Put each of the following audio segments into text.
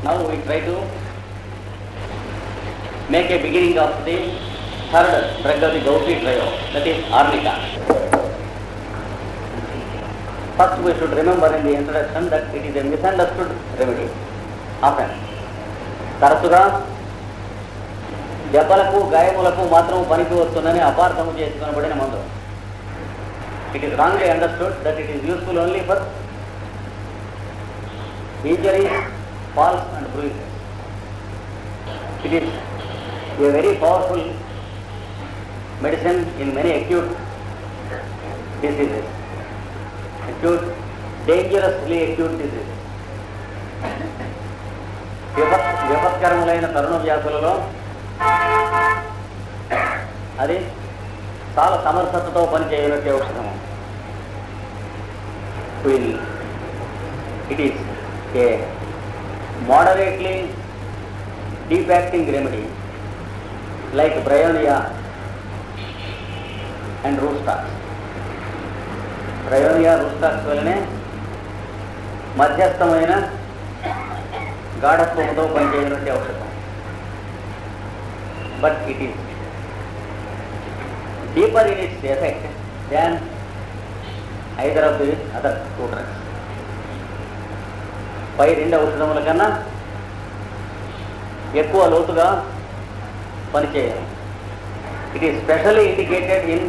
Now we try to make a beginning of the third drug of the Gauti trio, that is arnica. First we should remember in the introduction that it is a misunderstood remedy. Often, తరచుగా దెబ్బలకు గాయములకు మాత్రం పనికి వస్తుందని అపార్థము చేసుకునబడిన మందు. It is wrongly understood that it is useful only for injuries, falls and bruises. It is a very powerful medicine in many acute diseases, acute, dangerously acute diseases. విపత్కరములైన తరుణ వ్యాధులలో అది చాలా సమర్థతతో పనిచేయనట్టే ఔషధము. It is a moderately deep acting remedy like bryonia and Rustax. Bryonia, Rustax వలనే మధ్యస్థమైన గాఢత్వంతో పనిచేయనట్టే ఔషధం. But it is deeper in its effect than either of the other two drugs. పై రెండు ఔషధముల కన్నా ఎక్కువ లోతుగా పనిచేయాలి. It is specially indicated in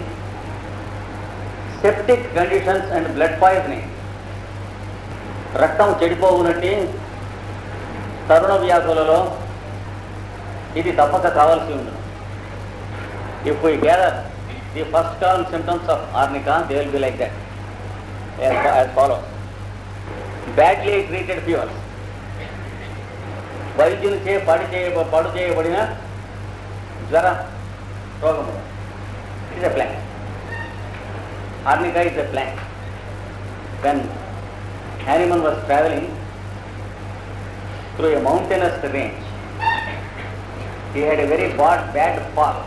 septic conditions and blood poisoning. రక్తం చెడిపోవునట్టి తరుణ వ్యాధులలో ఇది తప్పక కావాల్సి ఉంటుంది. If we gather the first column symptoms of arnica, they will be like that, as follows. Badly treated fevers. వైద్యునిచే పాడు చేయబడిన జ్వర రోగము. It is a plague. Arnica is a plague. When Hahnemann was traveling through a mountainous range, he had a very bad fall.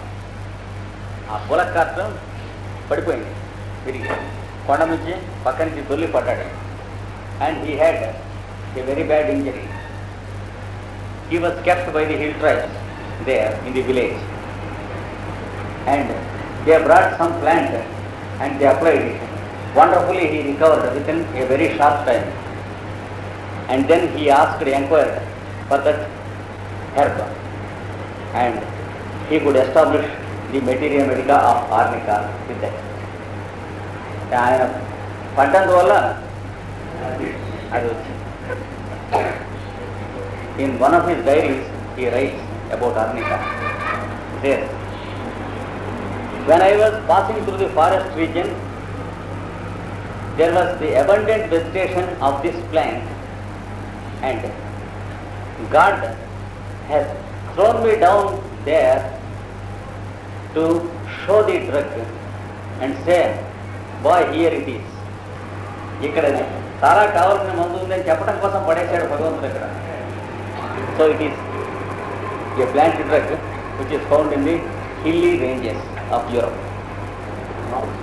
ఆ పులకార్తం పడిపోయింది, తిరిగి కొండ నుంచి పక్క నుంచి దొల్లి పడ్డాడు. And he had a very bad injury. He was kept by the hill tribes there in the village, and they brought some plant and they applied it. Wonderfully he recovered within a very short time. And then he inquired for that herb, and he could establish the materia medica of arnica with that. ఆయన పడ్డందువల్ల అది వచ్చింది. In one of his diaries he writes about arnica. There, when I was passing through the forest region, there was the abundant vegetation of this plant, and God has thrown me down there to show the drug and say, boy, here it is. ఇక్కడ చాలా కావాల్సిన మందు ఉందని చెప్పడం కోసం పడేశాడు భగవంతుడు ఇక్కడ. So it is a plant drug which is found in the hilly ranges of Europe. Monk's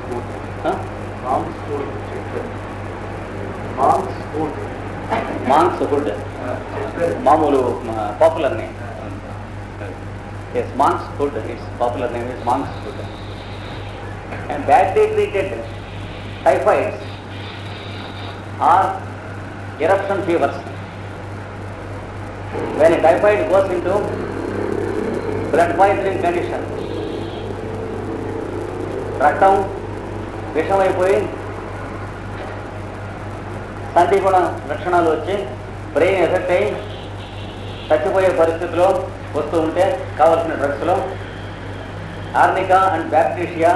hood. మామూలు popular name. Yes, monk's hood. Its popular name is monk's hood. And badly treated typhoids or eruption fevers. When a typhoid goes into blood poisoning condition, రక్తం విషమైపోయి సంధిగుణ లక్షణాలు వచ్చి brain effect అయ్యి చచ్చిపోయే పరిస్థితిలో వస్తూ ఉంటే కావలసిన డ్రగ్స్లో arnica and bacteria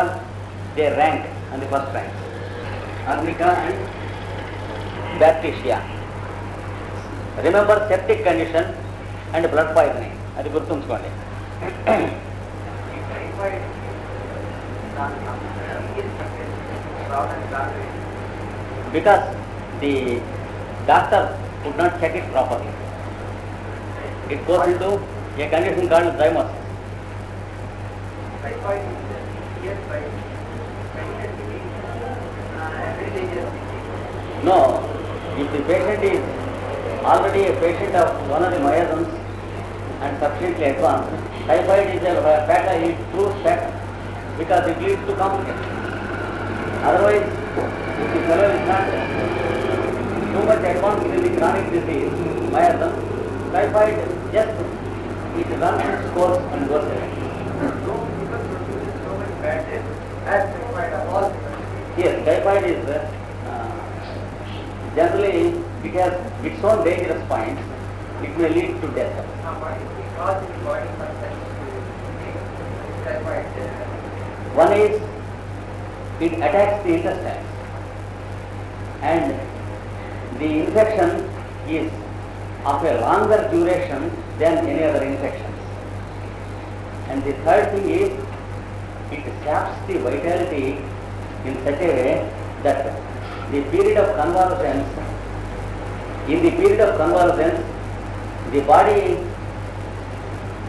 they rank and the first rank. Arnica and bacteria. Remember septic condition and blood poisoning, అది గుర్తుంచుకోండి. Because the doctor could not check it properly. It goes into a condition called zymosis. No, if the patient is already a patient of one of the myasms and sufficiently advanced, typhoid is a fatal, it proves fatal because it leads to complications. Otherwise, if the fellow is not too much advanced in the chronic disease, myasm, typhoid just it runs its course and goes away. Yes, typhoid is generally it has its own dangerous points. It may lead to death. One is it attacks the intestines, and the infection is of a longer duration than any other infections. And the third thing is it saps the vitality in such a way that the period of convalescence, the body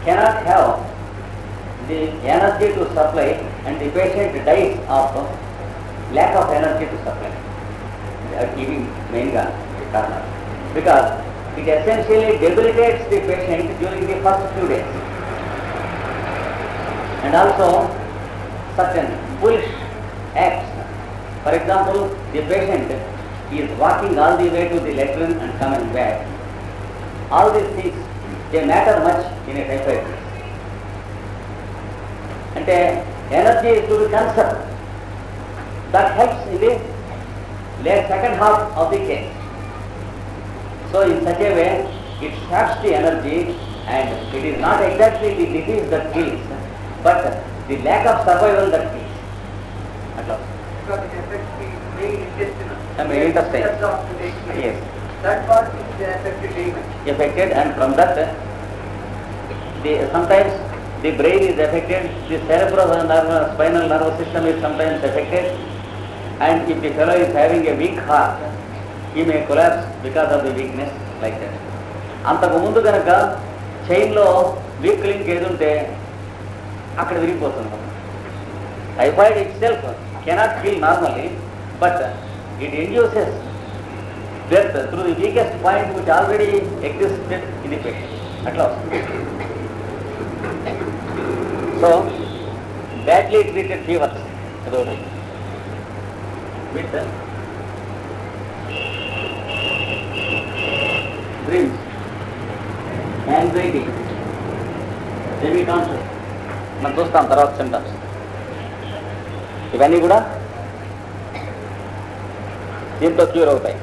cannot have the energy to supply, and the patient dies of lack of energy to supply. Giving main karana, because it essentially debilitates the patient during the first few days, and also certain foolish acts. For example, the patient is walking all the way to the latrine and coming back. All these things, they matter much in a typhoid case. And energy is to be conserved. That helps in the second half of the case. So in such a way, it saps the energy, and it is not exactly the disease that kills, but the lack of survival that kills. At last. Because it affects the main intestine. Intestine. Yes. That part is affected, and from that, sometimes the brain is affected, the spinal nervous system is sometimes affected, and if the fellow is having a weak heart, he may collapse because of the weakness, like that. అంతకు ముందు కనుక చైన్లో weak link ఏది ఉంటే అక్కడ విరిగిపోతుంది. Typhoid itself cannot kill normally, but it induces death through the weakest point which already existed in the patient. At last. So, badly treated fevers with dreams, anxiety, semi-conscious. మనం చూస్తాం తర్వాత symptoms. ఇవన్నీ కూడా దీంతో cure అవుతాయి.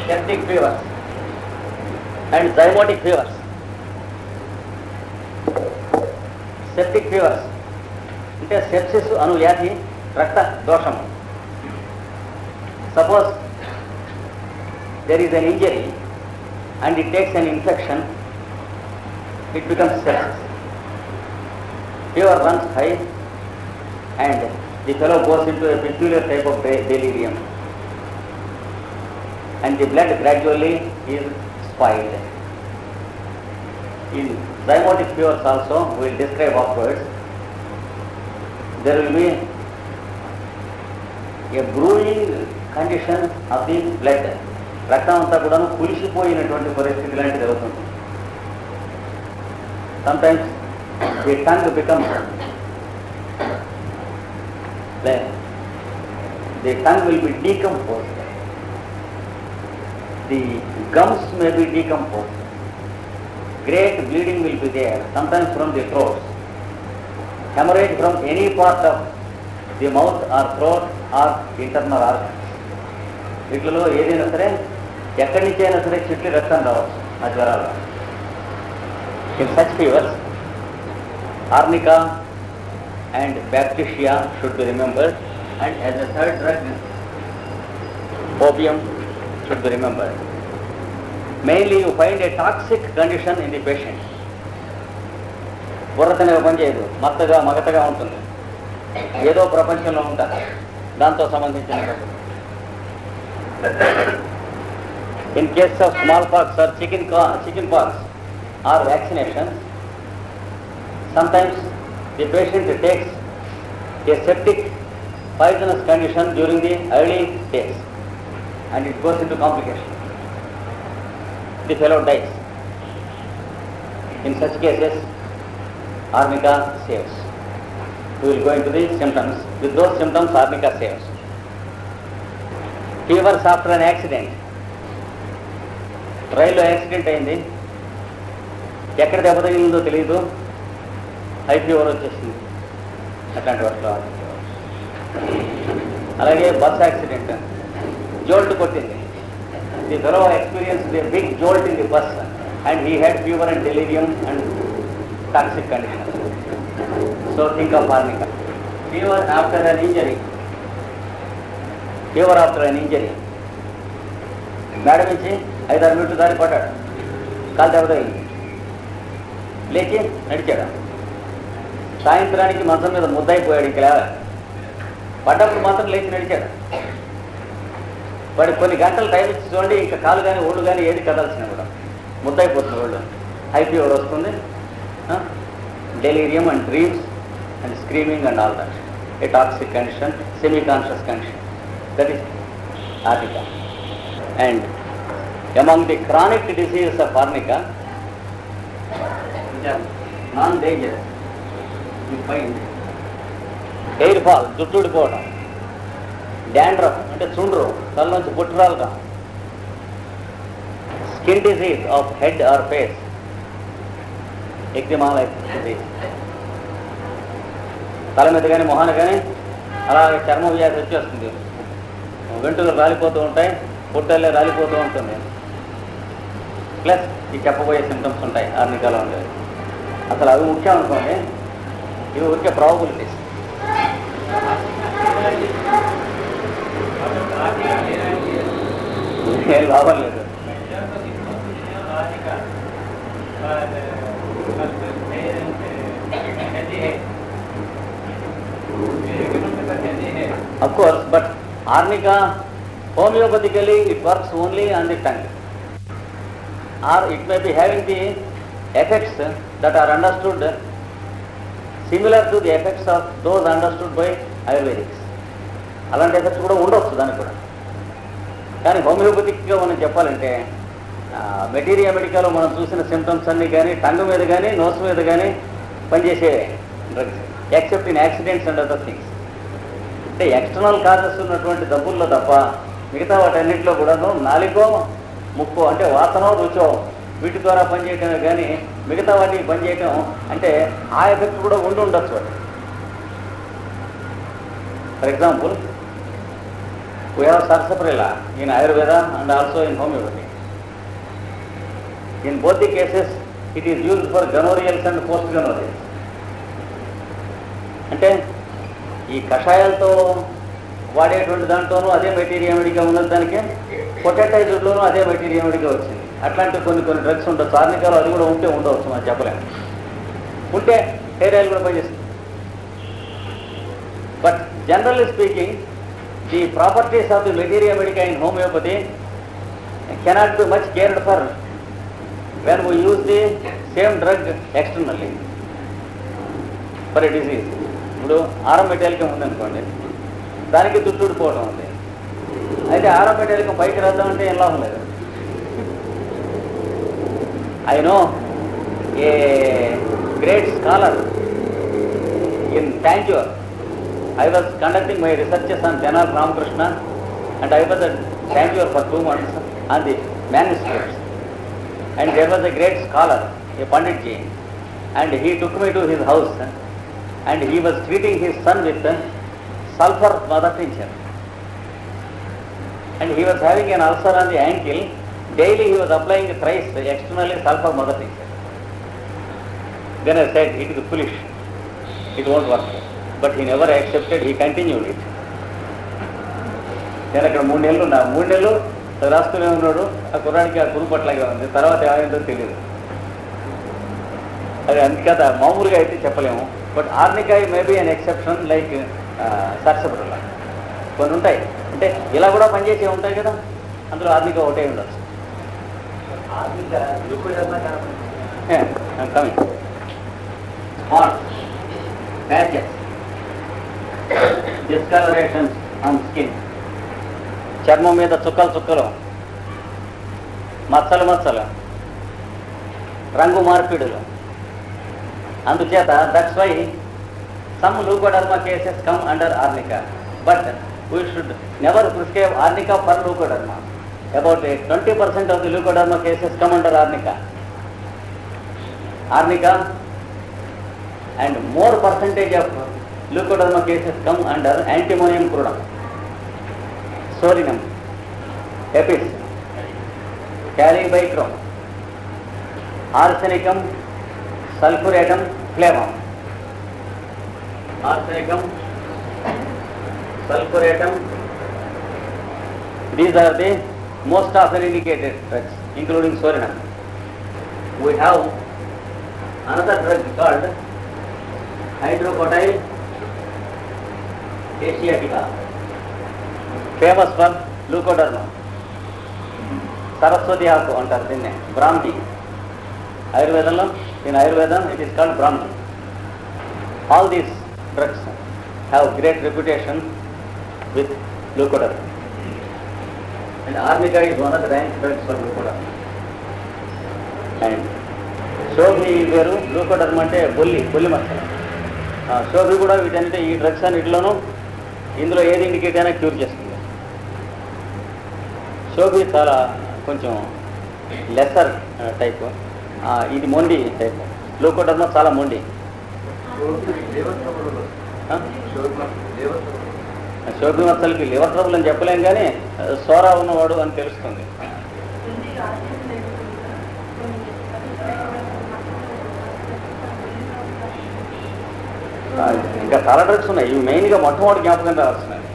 Septic fevers and zymotic fevers. Septic fevers అంటే sepsis అను వ్యాధి, రక్త దోషము. Suppose there is an injury and it takes an infection, it becomes sepsis. Fever runs high and the fellow goes into a peculiar type of delirium, and the blood gradually is spoiled. In zymotic fevers also, we will describe afterwards, there will be a brewing condition of the blood. రక్తం అంతా కూడా పులిసిపోయినటువంటి పరిస్థితి లాంటిది అవుతుంది. Sometimes the tongue becomes, the tongue will be decomposed. The gums may be decomposed. Great bleeding will be there, sometimes from the throat. Hemorrhage from any part of the mouth or throat or internal organs. వీటిలో ఏదైనా సరే ఎక్కడి నుంచి అయినా సరే చిట్లి రక్తం రావచ్చు ఆ జ్వరాలు. In such fevers, arnica and bacteria should be remembered, and as a third drug, opium should be remembered. Mainly you find a toxic condition in the patient. బుర్రతనే పని చేయదు, మగతగా ఉంటుంది, ఏదో ప్రపంచంలో ఉంటారు దాంతో సంబంధించిన. In case of smallpox or chickenpox or vaccination, sometimes the patient takes a septic poisonous condition during the early days and it goes into complication. the fellow dies. In such cases, arnica saves. We will go into the symptoms. With those symptoms, arnica saves. Fevers after an accident. రైల్లో accident అయింది, ఎక్కడ దెబ్బ తగిలిందో తెలియదు, high fever వచ్చేసింది, అట్లాంటి వాటిలో. అలాగే bus accident, jolt కొట్టింది. The fellow experience the big jolt in the bus and he had fever and delirium and toxic condition. So think of arnica. Fever after an injury. Fever after an injury. మేడ నుంచి 5-6 మీటర్లు దారి పడ్డాడు, కాలు దెబ్బ తగిలింది, లేచి నడిచాడు. సాయంత్రానికి మంచం మీద ముద్దయిపోయాడు. ఇంకా పడ్డప్పుడు మాత్రం లేచి నడిచాడు. వాడు కొన్ని గంటలు టైం ఇచ్చి చూడండి, ఇంకా కాలు కానీ ఒళ్ళు కానీ ఏది కదాల్సిన కూడా ముద్దయిపోతుంది ఒళ్ళు. హై ఫీవర్ వస్తుంది, delirium and dreams and screaming and all that. A toxic condition, semi conscious condition, that is arnica. And among the chronic diseases of arnica, which are non-dangerous, you find hair fall, జుట్టు ఊడిపోవడం, dandruff అంటే చుండ్రు, తల నుంచి పుట్టు రాలటం, skin disease of head or face, eczema like disease, తల మీద కానీ మొహాన కానీ అలాగే చర్మ వ్యాధి వచ్చేస్తుంది, వెంట్రుకలు రాలిపోతూ ఉంటాయి, పుట్టలే రాలిపోతూ ఉంటుంది. ప్లస్ ఈ చెప్పబోయే సింటమ్స్ ఉంటాయి ఆర్నికాలో ఉండేవి. అసలు అవి ముఖ్యం అనుకోండి, ఇవి ఊరికే ప్రాబబిలిటీస్. ఏం లాభం లేదు. Of course, but arnica homeopathically it works only on the tongue, or it may be having the effects that are understood similar to the effects of those understood by Ayurvedics. అలాంటి effects కూడా ఉండవచ్చు దానికి కూడా. కానీ హోమియోపతిక్గా మనం చెప్పాలంటే materia మెడికాలో మనం చూసిన సిమ్టమ్స్ అన్నీ కానీ టంగ్ మీద కానీ నోస్ మీద కానీ పనిచేసే drugs, except in accidents and other things. అంటే ఎక్స్టర్నల్ కాజెస్ ఉన్నటువంటి జబ్బుల్లో తప్ప మిగతా వాటన్నింటిలో కూడా నాలుగో ముక్కో అంటే వాసనో రుచో వీటి ద్వారా పనిచేయటమే కానీ మిగతా వాటికి పనిచేయటం అంటే ఆ ఎఫెక్ట్ కూడా ఉండొచ్చు వాటి. For example, we have sarsaparilla in Ayurveda and also in homeopathy. In both the cases, it is used for gonorrheals and post-gonorrheals. అంటే ఈ కషాయాలతో వాడేటువంటి దాంట్లోనూ అదే మెటీరియా మెడికా ఉన్నది, దానికి పొటాటైజర్లోనూ అదే మెటీరియా మెడికా వచ్చింది. అట్లాంటి కొన్ని డ్రగ్స్ ఉండొచ్చు. ఆర్నికాలో అది కూడా ఉంటే ఉండవచ్చు, మనం చెప్పలేము. ఉంటే హెయిర్ ఆయిల్ కూడా పనిచేస్తుంది. But generally speaking, the properties of the materia medica in homeopathy cannot be much cared for when we use the same drug externally for a disease. ఇప్పుడు ఆరం మెటాలికం ఉందనుకోండి, దానికి జుట్టు ఊడిపోవడం ఉంది. అయితే ఆరం మెటాలికం పైకి రాద్దామంటే ఏం లాభం లేదు. I know a great scholar in Tanjore. I was conducting my researches on Tenali Ramakrishna, and I was at Tanjore for 2 months on the manuscripts. And there was a great scholar, a Pandit Ji, and he took me to his house, and he was treating his son with sulfur mother tincture. And he was having an ulcer on the ankle. Daily he was applying thrice externally sulfur mother tincture. Then I said, it is foolish, it won't work. But he never accepted, he continued it. నేను అక్కడ 3 నెలలు ఉన్నా. 3 నెలలు రాస్తూనే ఉన్నాడు. ఆ కుర్రానికి ఆ కురుపట్లాగా ఉంది. తర్వాత ఏమైందో తెలియదు. అది అందుకదా మామూలుగా అయితే చెప్పలేము. But arnica maybe an exception like sarsaparilla. కొన్ని ఉంటాయి, అంటే ఇలా కూడా పనిచేసే ఉంటాయి కదా, అందులో ఆర్నికా ఒకటే ఉండొచ్చు. Coming spots, patches, discolorations on skin, చర్మం మీద చుక్కలు చుక్కలు, మచ్చలు మచ్చలు, రంగు మార్పిడులు. అందుచేత that's why some leucoderma cases come under arnica, but we should never prescribe arnica for leucoderma. About 20% of the leucoderma cases come under arnica. Arnica and more percentage of leukoderma cases come under antimonium crudum, sorinum, apis, calibicrom, arsenicum, sulfuratum, flavum. Arsenicum, sulfuratum, these are the most often indicated drugs, including sorinum. We have another drug called hydrocotyl asiatica, famous for leukoderma. Saraswati ఆకు అంటారు దీన్ని, బ్రాహ్మి. ఆయుర్వేదంలో, in Ayurveda it is called brahmi. All these drugs have great reputation with leukoderma, and arnica is one of the rank drugs for leukoderma. And Sobhi వేరు, లూకోడర్మా అంటే బొల్లి మచ్చలు. శోభి కూడా వీటంటే ఈ drugs అన్నిటిలోనూ ఇందులో ఏది ఇండికేట్ అయినా క్యూర్ చేస్తుంది. శోభి చాలా కొంచెం లెసర్ టైప్, ఇది మొండి టైప్. లూకోడర్మా చాలా మొండి. శోభి మచ్చలకి లివర్ ట్రబుల్ అని చెప్పలేం, కానీ సోరా ఉన్నవాడు అని తెలుస్తుంది. ఇంకా చాలా డ్రగ్స్ ఉన్నాయి. ఇవి మెయిన్గా మొట్టమొదటి జ్ఞాపకం రావాల్సినవి.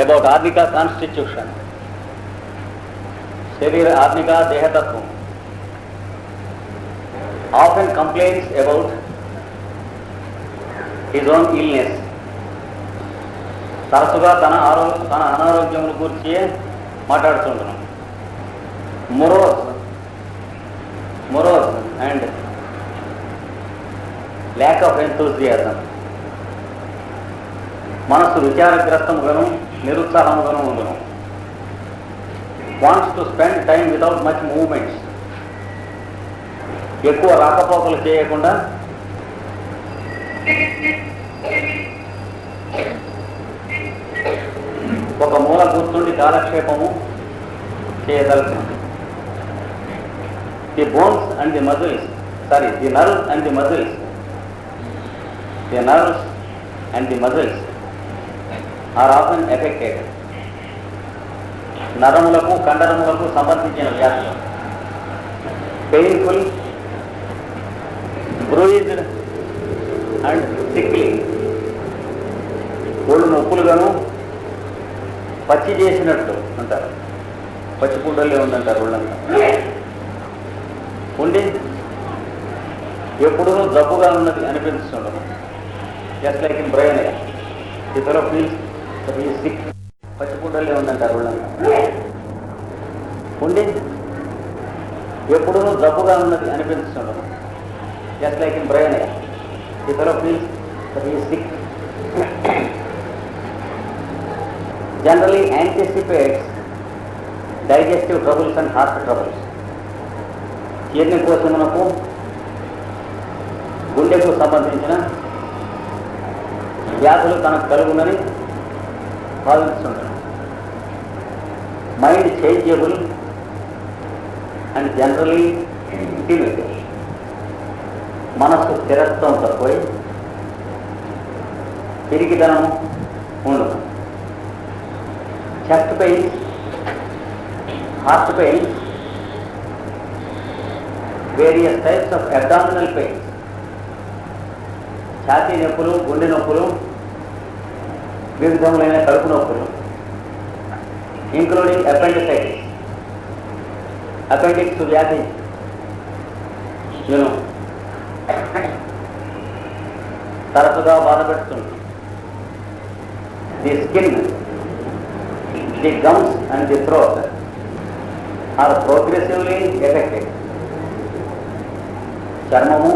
About arnica constitution. శరీర ఆర్నికా దేహతత్వం. Often complaints about his own illness. తరచుగా తన అనారోగ్యం గురించి మాట్లాడుతుంటున్నాం. Morose and lack of enthusiasm. మనసు విచారగ్రస్తముగాను నిరుత్సాహముగాను ఉండును. Wants to spend time without much movements. ఎక్కువ రాకపోకలు చేయకుండా ఒక మూల కూర్చుండి కాలక్షేపము చేయగలుగుతుంది. The bones and the muscles, the nerves and the muscles, the nerves and the muscles are often affected. నరములకు కండరములకు సంబంధించిన వ్యాధులు. Painful, bruised and సిక్లీ. ఒళ్ళు నొప్పులుగాను పచ్చి చేసినట్టు అంటారు. పచ్చి కుండలే ఉందంటారు ఒళ్ళంతా. ఉండి ఎప్పుడూ జబ్బుగా ఉన్నది అనిపిస్తుండదు. జస్ట్ లైక్ ఇన్ బ్రెయిన్, ఈ fellow feels that he is sick. పచ్చిపుండలే ఉందంటారు ఒళ్ళంతా. ఉండి ఎప్పుడూ జబ్బుగా ఉన్నది అనిపిస్తుండదు. జస్ట్ లైక్ ఇన్ బ్రెయిన్, ఈ fellow feels that he is sick. Generally anticipates digestive troubles and heart troubles. జీర్ణకోశమునకు గుండెకు సంబంధించిన వ్యాధులు తనకు కలుగునని భావిస్తుంటారు. Mind changeable and generally intimate. మనస్సు స్థిరత్వం తక్కువై తిరిగిదనం ఉండదు. Chest pains, heart pains, various types of abdominal pains, ఛాతీ నొప్పులు, గుండె నొప్పులు, వివిధములైన కడుపు నొప్పులు, ఇంక్లూడింగ్ అపెండిసైటిస్. అపెండిక్స్ వ్యాధి తరచుగా బాధపెడుతుంది. The skin, the gums and the throat are progressively affected. చర్మము,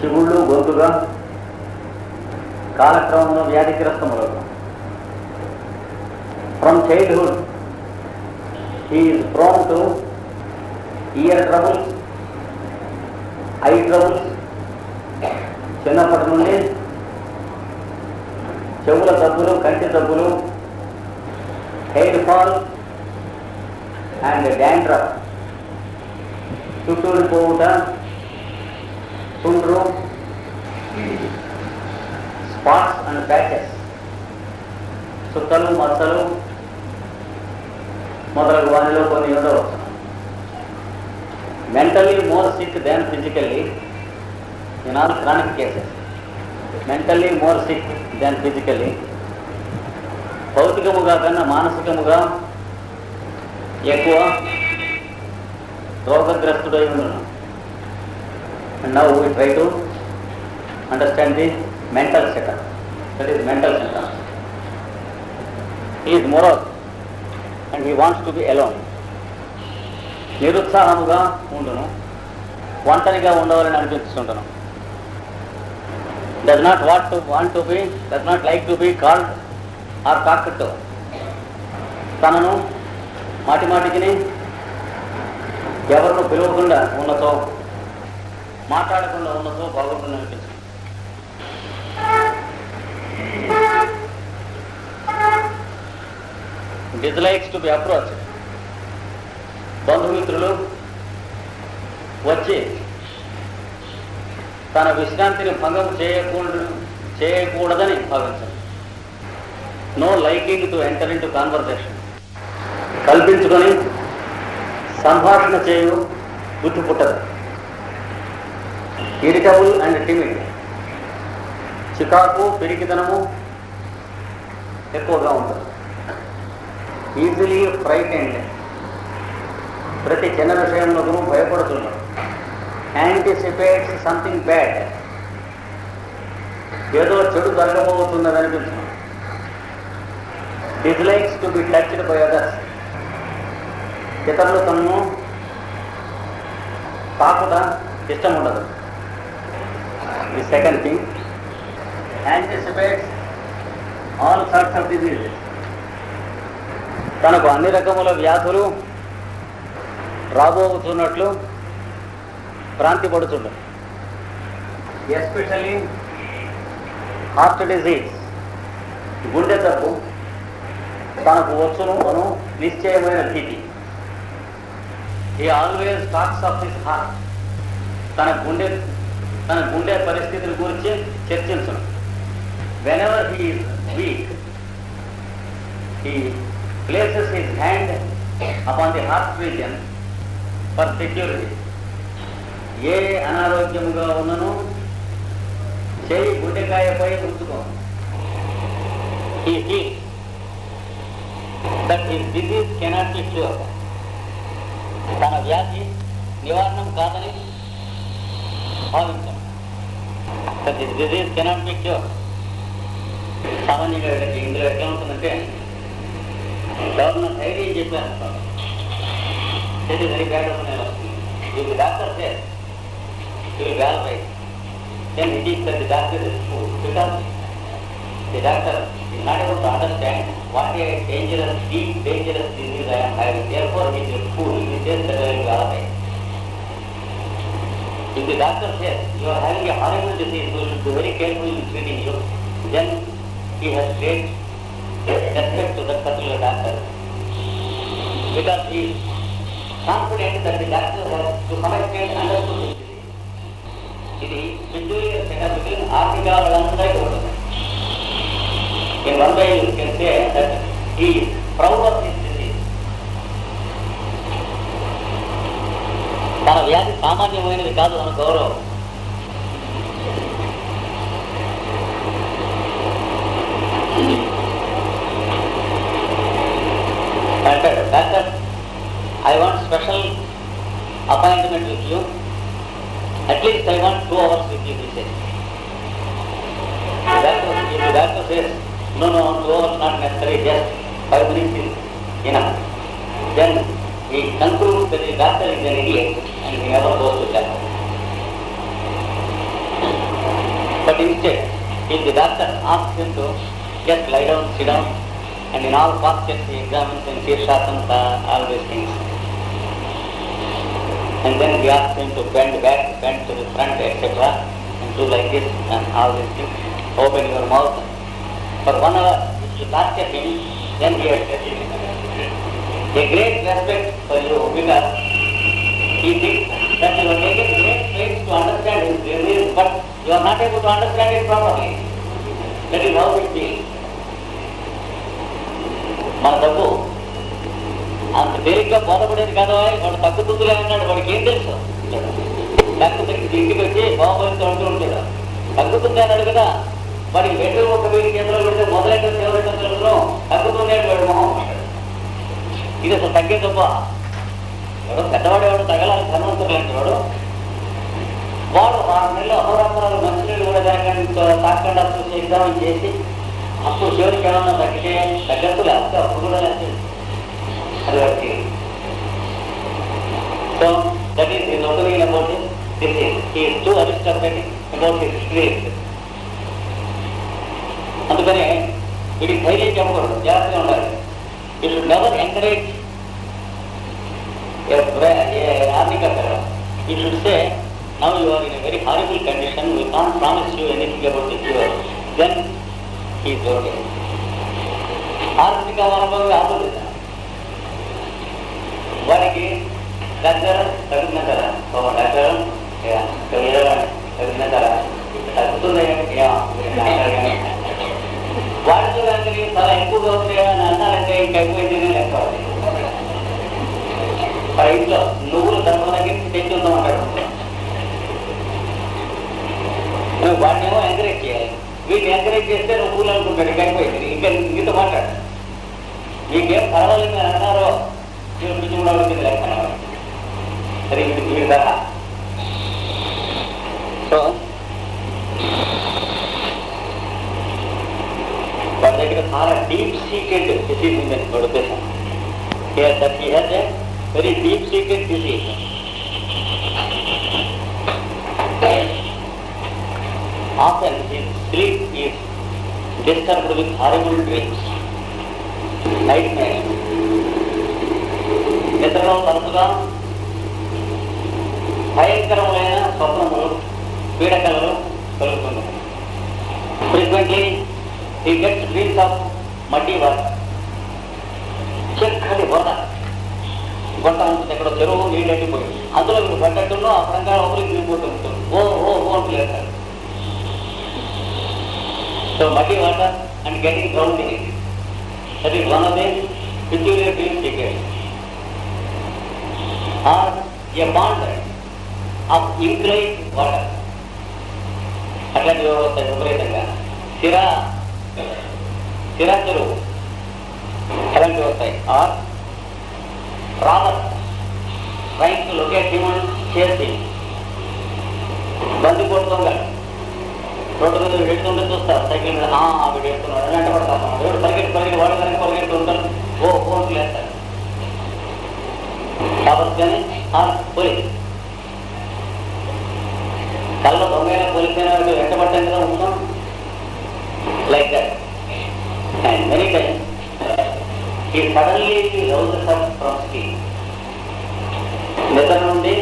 చిగుళ్ళు, గొంతుగా కాలక్రమంలో వ్యాధిగ్రస్తములు. From childhood he is prone to ear troubles, eye troubles, చిన్నప్పటి నుండి చెవుల జబ్బులు, కంటి జబ్బులు, హెయిర్ ఫాల్ అండ్ డాండ్రఫ్, చుట్టూరు పోవుట, చుండ్రు, స్పాట్స్ అండ్ ప్యాచెస్, చుక్కలు, మచ్చలు మొదలగు వారిలో కొన్ని ఉండవచ్చు. Mentally more sick than physically in all chronic cases. Mentally more sick than physically, భౌతికముగా కన్నా మానసికముగా ఎక్కువ రోగగ్రస్తుడై ఉన్నాను. And now we try to understand the mental setup. That is mental setup. He is morose and he wants to be alone. నిరుత్సాహముగా ఉండును, ఒంటరిగా ఉండవాలని అనిపిస్తుంటాను. does not like to be called or talked to. తనను మాటి మాటికి ఎవరిని పిలవకుండా ఉన్నతో, మాట్లాడకుండా ఉన్నతో బాగుంటుంది అనిపిస్తుంది. Dislikes to be approach. బంధుమిత్రులు వచ్చి తన విశ్రాంతిని భంగం చేయకూడదని భావించాలి. No liking to enter into conversation. కల్పించుకొని సంభాషణ చేయు బుద్ధి పుట్టదు. Irritable and timid. చికాకు, పిరికితనము ఎక్కువగా ఉంటుంది. Easily frightened. ప్రతి చిన్న విషయంలోనూ భయపడుతున్నారు. Anticipates something bad. ఏదో చెడు జరగబోతున్నది అనిపిస్తుంది. Dislikes to be touched by others. ఇతరులు తనను తాకుట ఇష్టం ఉండదు. The second thing, anticipates all sorts of diseases. తనకు అన్ని రకముల వ్యాధులు రాబోతున్నట్లు భ్రాంతి పడుతుండదు. ఎస్పెషల్లీ హార్ట్ డిజీజ్, గుండె జబ్బు తనకు వచ్చును అను నిశ్చయమైన భీతి. He always talks of his heart. తన గుండె పరిస్థితుల గురించి చర్చించను. Whenever he is weak, he places his hand upon the heart region for security. ఏ అనారోగ్యముగా ఉన్నను చేయి గుండెకాయపై ఉంచుకోను. He feels that his disease cannot be cure. తన వ్యాధి నివారణం కాదని భావించాను. That his disease cannot be cure. సామాన్యంగా ఇందులో ఎట్లా ఉంటుందంటే, గవర్నర్ ధైర్యం చెప్పాను, ఇది వెరీ బ్యాడ్ నేను వస్తుంది. ఇది doctor says you will be all right. Then it is that the doctor is fool, because the doctor is not able to understand what a dangerous, deep dangerous disease I am having. Therefore he is a fool. He says that I will be all right. If the doctor says you are having a horrible disease, you should be very careful in treating you, then he has great respect to that particular doctor, because he is confident that the doctor has to some extent understood the disease. ఇది peculiar setup between Africa and ఉంటుంది. In one way you can say that he is proud of his disease. తన వ్యాధి సామాన్యమైనది కాదు అన్న గౌరవం. Doctor, I want special appointment with you. At least I want 2 hours with you, he says. If the doctor says, no, 2 hours not necessary, just 5 minutes is enough, then he concludes that the doctor is an idiot and he never goes to that. But instead, if the doctor asks him to just lie down, sit down, and in all postures he examines and Shirshasana, all these things. And then we ask him to bend back, bend to the front, etc. And do like this and all these things. Open your mouth. For 1 hour, if you lecture him, then he has a great respect for you because he thinks that you are taking great pains to understand his disease, but you are not able to understand it properly. That is how it feels. మన తప్పు అంత తేలిగ్గా బోధపడేది కాదు. వాడు తగ్గుతుందిలే అన్నాడు. వాడికి ఏం తెలుసు? లేకపోతే ఇంటికి వచ్చి బాబుతో అంటూ ఉంటాడు, తగ్గుతుంది అన్నాడు కదా. వాడికి వెంటనే ఒక వీడి చేతిలో పెడితే మొదలైన సేవలో తగ్గుతుండే వాడు మొహం. ఇది అసలు తగ్గే తప్ప. వాడు పెద్దవాడు ఎవడు తగలాలి ధనవంతులు లాంటి వాడు. వాడు 6 నెలలు అహోరాత్రాలు మంచినీళ్ళు కూడా తాకుండా చూసి ఎగ్జామ్ చేసి అప్పుడు చివరికి ఏమన్నా తగ్గితే తగ్గట్టు లేకపోతే అప్పుడు కూడా లేదు. అది వాడికి. So that is his opinion about this he is too aristocratic about his grace. అందుకనే వీడికి ధైర్యం చెప్పకూడదు, జాగ్రత్తగా ఉండాలి. You should never encourage arnica fellow. You should say, now you are in a very horrible condition, we can't promise you anything about the cure. Then he is okay. ఆర్థిక అనుభవం ఆపలేదు. వారికి డాక్టర్ తగ్గినంటారా? డాక్టర్ తగ్గినంటారా? తగ్గుతుంది. వాడితో కనుక చాలా ఎక్కువగా ఉంది అని అన్నారంటే ఇంకా ఎక్కువైంది లెక్క. మన ఇంట్లో నువ్వులు ధర్మ దగ్గర తెచ్చి ఉందామంటాడు. నువ్వు వాడిని ఏమో ఎంకరేజ్ చేయాలి. వీటిని ఎంకరేజ్ చేస్తే నువ్వు పూలు అనుకుంటాడు. ఇంకా అయిపోయింది. ఇంకా ఇంత మాట్లాడు. మీకేం పర్వాలేదు అని అన్నారో మీరు పిచ్చి కూడా ఉంటుంది లెక్క. సరే వీడి కదా. సో వాడి దగ్గర చాలా డీప్ సీక్రెట్ డిసీజ్ ఉందని వాడు ఉద్దేశం. That he has a very deep secret disease. Often his sleep is disturbed with horrible dreams, nightmares. నిద్రలో తరచుగా భయంకరమైన స్వప్నములు, పీడకలలు కలుగుతున్నాయి. Frequently he gets dreams of muddy water. చక్కటి బోధ గొంట ఉంటుంది. ఎక్కడో చెరువు నీళ్ళు ఎండిపోయి అందులో మీరు పడ్డట్టులో అప్పుడంగా ఊరికి దిగిపోతూ ఉంటుంది. ఓ ఓ ఓ అంటూ లేస్తారు. So muddy water and getting drowned in it. That is one of the peculiar dream secrets. Or a pond of inclined water. అట్లాంటి వస్తాయి విపరీతంగా. సిరా చెరువు అలాంటివి వస్తాయి. Or robber train to locate human చేసి బందిపోటు దొంగలు రోడ్డు మీద వెళ్తుంటే చూస్తారు. సైకిల్ మీద వీడు వెళ్తున్నాడు అని వెంట పడతారు. ఎవడు పరిగెట్టి వాడు కనుక పరిగెడుతూ ఉంటారు. ఓ ఫోన్లు వేస్తారు. కాబట్టి కానీ పోలీస్ కళ్ళ దొంగైనా పోలీస్ అయినా వెంటబడ్డాం కదా ఉంటాం. Like that. And many times ఈ సడన్లీ రౌజెస్ అప్ ఫ్రమ్ స్లీప్. నిద్ర నుండి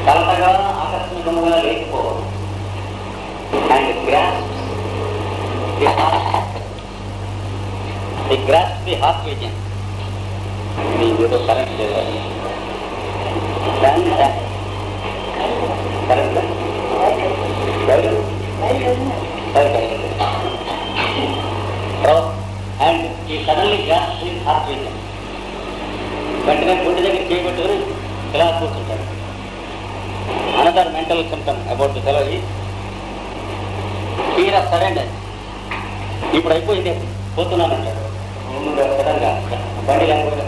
కలతగా ఆకస్మికంగా లేకపోవడం. And grasp the heart region. మీతో కరెంట్ లేదు. కరెంట్ అండ్ ఈ suddenly grasp the heart reason. వెంటనే గుండె దగ్గర చేయబెట్టుకుని ఇలా కూర్చుంటాడు. Another mental symptom about the fellow is fear of surrender. ఇప్పుడు అయిపోయింది పోతున్నానంటాడు. సడన్గా బండి లేకపోతే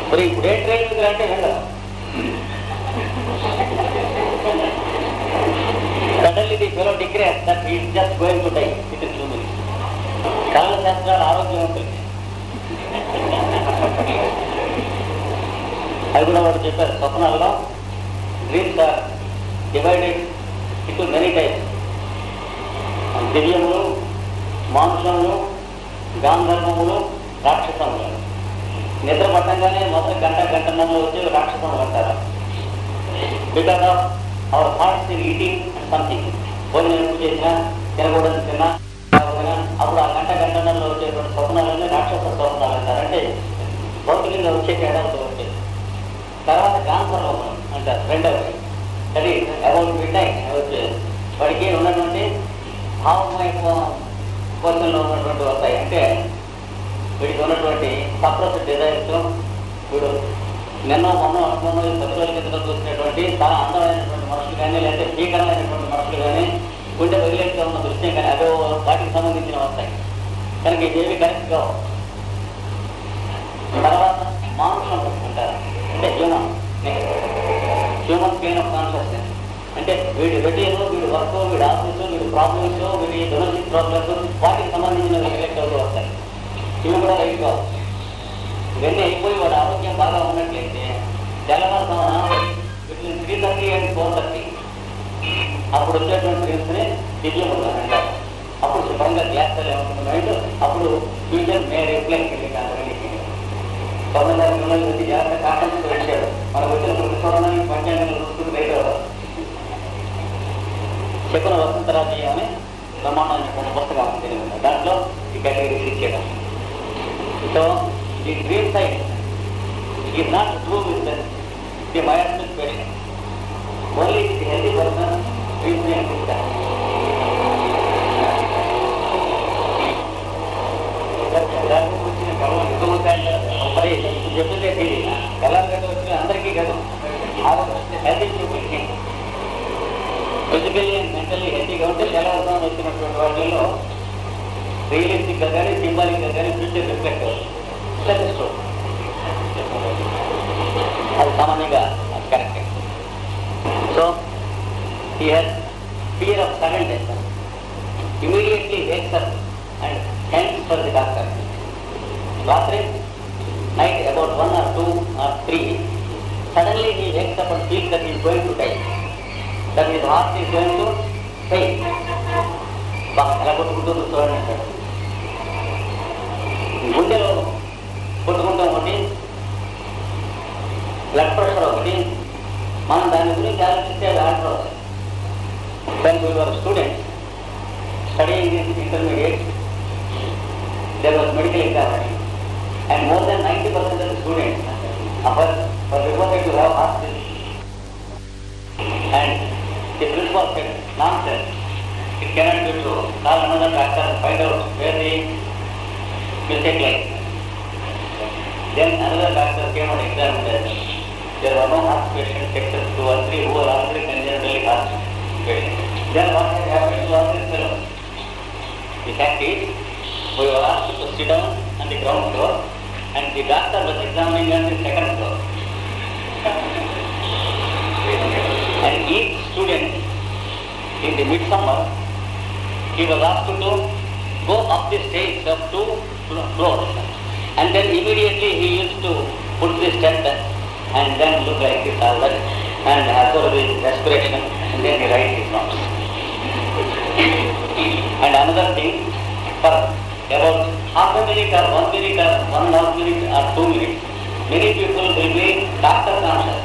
మరి ఇప్పుడు ఏ ట్రైన్ ఉంది అంటే వెళ్ళదు. Suddenly the fellow declares that he is just going to die within 2 minutes. కళల శాస్త్రాలు ఆరోగ్యవంతులు. అది కూడా వాడు చెప్పారు. స్వప్నాల్లో dreams are divided into many types. దివ్యములు, మాంసములు, గాంధర్వములు, రాక్షసములు. నిద్ర పట్టంగానే మొదటి గంట ఖండంలో వచ్చి రాక్షసులు అంటారు. Because of our thoughts in eating and something. భోజనం ఎప్పుడు చేసినా తినకూడదు తిన్నా అప్పుడు ఆ గంటలో వచ్చేటువంటి స్వప్నాలన్నీ రాక్షస స్వప్నాలు అంటారు. అంటే భౌతికంగా వచ్చే తేడాలతో వచ్చేది. తర్వాత క్యాన్సర్ లోపం అంటారు రెండవది. అది అబౌట్ మిడ్ నైట్ వచ్చేది. వాడికి ఉన్నటువంటి భావమయ కోశంలో ఉన్నటువంటి వస్తాయి. అంటే వీడికి ఉన్నటువంటి సప్రెస్డ్ డిజైర్స్, వీడు నిన్నో మొన్నో అనుకున్న 10 రోజుల కింద చూసినటువంటి చాలా అందమైనటువంటి మనుషులు కానీ లేకపోతే భీకరమైనటువంటి మనుషులు కానీ గుండె వదిలేట్గా ఉన్న దృశ్యం కానీ అదే వాటికి సంబంధించిన వస్తాయి. కనుక ఇదేవి కరెక్ట్ కావు. తర్వాత మానుషం అంటారు. అంటే హ్యూమన్ ప్లేన్ ఆఫ్ కాన్షియస్నెస్. అంటే వీడి రెడీలో, వీడి వర్క్, వీడి ఆఫీసు, వీడి ప్రాబ్లమ్స్, వీడి డొమెస్టిక్ ప్రాబ్లమ్స్ వాటికి సంబంధించిన రిఫ్లెక్ట్ అవుతూ వస్తాయి. ఇవి కూడా రైట్ కావు. ఇవన్నీ అయిపోయి వాడి ఆరోగ్యం బాగా ఉన్నట్లయితే తెల్లవారుజామున బిట్వీన్ 3:30 and 4:30 అప్పుడు వచ్చేటువంటి డ్రీమ్స్ని దివ్యం అంటారు. అప్పుడు శుభ్రంగా గ్లాస్ ఏమవుతుంది మైండ్. అప్పుడు ఫ్యూచర్ మే రిఫ్లెక్ట్ గవర్నమెంట్ వచ్చి జాగ్రత్త కాన్ఫరెన్స్ వచ్చాడు. మనకు వచ్చిన చూడడానికి పంచాంగంలో చూసుకుని రైతు శకున వసంతరాజు అని బ్రహ్మాండమైన పుస్తకం ఉంది. దాంట్లో ఈ కేటగిరీస్ ఇచ్చేయడం. సో ఈ dream side is not true with the miasmic patient. Only the healthy person dreams ని అనిపిస్తారు. మరి చెప్పిందే ఎలా గడ్డ వచ్చిన అందరికీ కదా హెల్తీ పీపుల్కి ఫిజికల్లీ అండ్ మెంటల్లీ హెల్తీగా ఉంటే తెల్లవారుజామున వచ్చినటువంటి వాటిల్లో రియలిస్టిక్గా కానీ సింబాలిక్గా కానీ ఫ్యూచర్ రిఫ్లెక్ట్ అవుతుంది. అది సామాన్యంగా అది correct. So here fear of sudden death immediately wakes up and thanks for the doctor. రాత్రి night about 1 or 2 or 3 suddenly he wakes up and feels that he is going to die, that his heart is going to fail. ఎలా కొట్టుకుంటుందో చూడండి అంటాడు. గుండెలో కొట్టుకుంటాం ఒకటి, blood pressure ఒకటి. మనం దాని గురించి ఆలోచిస్తే అది ఆర్డర్ అవుతుంది. When we were students studying in intermediate, there was medical examination, and more than 90% of the students were reported to have heart disease. And the principal said, nonsense, it cannot be true. Call another doctor and find out where the mistake lies. Then another doctor came and examined it. There were no heart patients except 2 or 3 who were already congenitally heart patients. Then what had happened to all these fellows? The fact is, we were asked to sit down on the ground floor and the doctor was examining on the second floor. And each student in the midsummer, he was asked to go up the stairs of 2 floors, and then immediately he used to put the step and then look like this all that and observe his respiration and then he write his notes. And another thing, for about half a minute or 1 minute or 1.5 minutes or 2 minutes, many people will be doctor conscious.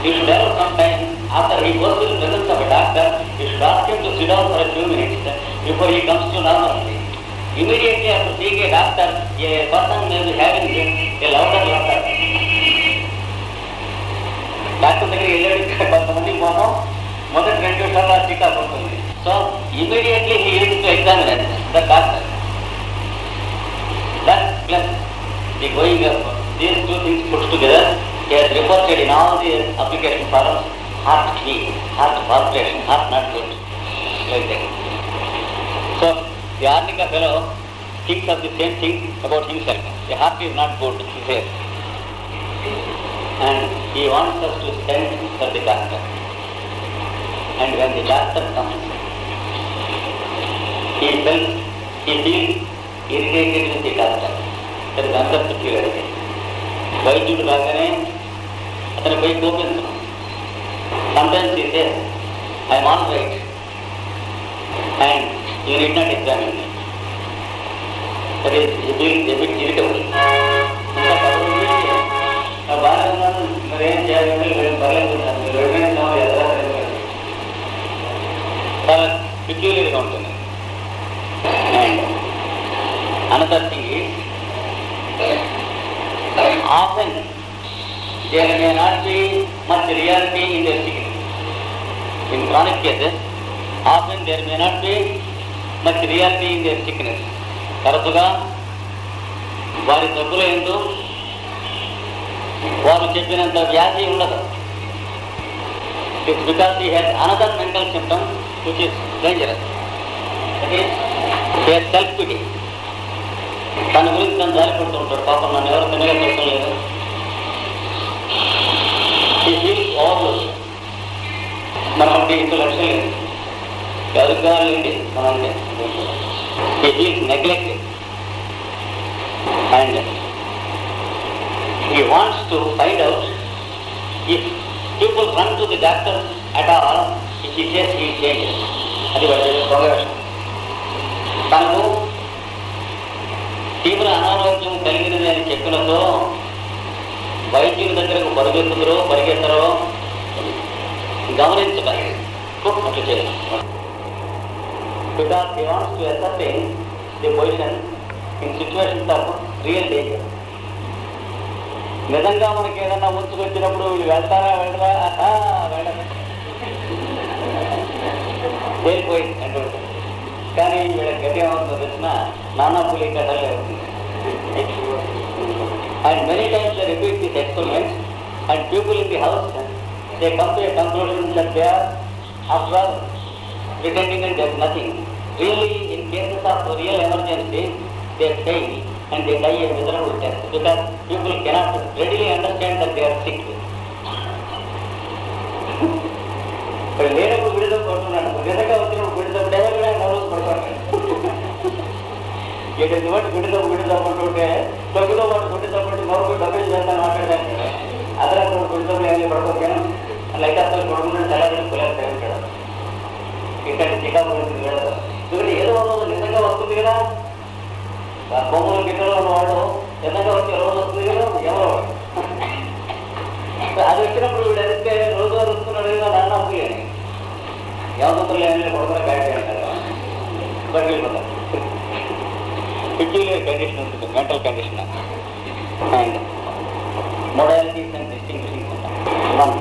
You should have some time after he goes to the presence of a doctor, you should ask him to sit down for a few minutes before he comes to normalcy. Immediately after seeing a doctor, a person may be having a louder laughter. Doctor దగ్గరికి వెళ్ళాడు కొంతమంది పోతాం మొదటి 2 నిమిషాల్లో టీకా పడుతుంది. So immediately he used to examine the doctor. That plus the going up, these two things put together, he has reported in all the application forms, heart weak, heart palpitation, heart not good, like that. So the Arnika fellow thinks of the same thing about himself. The heart is not good, he says. And he wants us to send for the doctor. And when the doctor comes, he feels irritated with the doctor. That is another peculiarity. వైద్యుడు రాగానే అతని పై కోపించడం. Sometimes he says, I am all right and you need not examine me. That is, he feels a bit irritable. ఇంకా often there may not be much reality in their sickness. In chronic cases, often there may not be much reality in their sickness. తరచుగా వారి జబ్బుల యందు వారు చెప్పినంత వ్యాధి ఉండదు. It's because he has another mental symptom which is dangerous. That is, he has self-pity. తన గురించి తను జారిపడుతూ ఉంటాడు. పాపం నన్ను ఎవరు తినగా చూడలేదు. He feels overlooked. మనకి ఇంత లక్ష్యం లేదు. ఎవరిగా లేండి మనకి. He feels neglected. And he wants to find out if people run to the doctor at all, if he says he changes. అది వాడి ప్రోగ్రెషన్. తనకు తీవ్ర అనారోగ్యం కలిగినది అని చెప్పినతో వైద్యుల దగ్గరకు పరిగెత్తరో గమనించగలరు. అట్లా చేయాలి. Because he wants to ascertain the position in situations of real danger. నిజంగా మనకి ఏదన్నా ముంచుకొచ్చినప్పుడు వీళ్ళు వెళ్తారా వెళ్ళరా వెళ్ళరు తేలిపోయి అంటుంటారు. కానీ వీళ్ళ గట్టి ఏమవుతుందో తెలిసిన నానా పులి కథలే అవుతుంది. And many times they repeat these experiments and people in the house, they come to a conclusion that they are after all pretending and there is nothing. Really, in cases of real emergency, they fail and they die a miserable death because people cannot readily understand that they are sick. లేనప్పుడు విడుదల పడుతున్నాడు. నిజంగా వచ్చినప్పుడు విడుదల nervous పడుతున్నాడు. ఏదైతే బట్టి విడుదల పడుతుంటే తగ్గుతో పాటు విడుదలపడి మరొక డబ్బులు చేస్తాను మాట్లాడతాను. అదనంగా విడుదల ఏం పడుకోను లైట్ అసలు పడుకుంటే చాలా పిల్లలు ఉంటాడు. ఇక్కడ చికాకు వెళ్ళదు. ఎందుకంటే ఏదో రోజు నిజంగా వస్తుంది కదా. బొమ్మల గిట్టలో ఉన్నవాడు నిజంగా వచ్చే రోజు వస్తుంది కదా. ఎవరో అది వచ్చినప్పుడు వీడు ఎదిస్తే రోజు వస్తున్నాడు కదా నాన్న అప్పులు అని ఎవరు ఏమైనా కొడుకున్న బ్యాడ్ అంటారు. బట్ వెళ్ళిపోతారు. peculiar condition ఉంటుంది, mental condition. And modalities and distinguishing symptoms. One,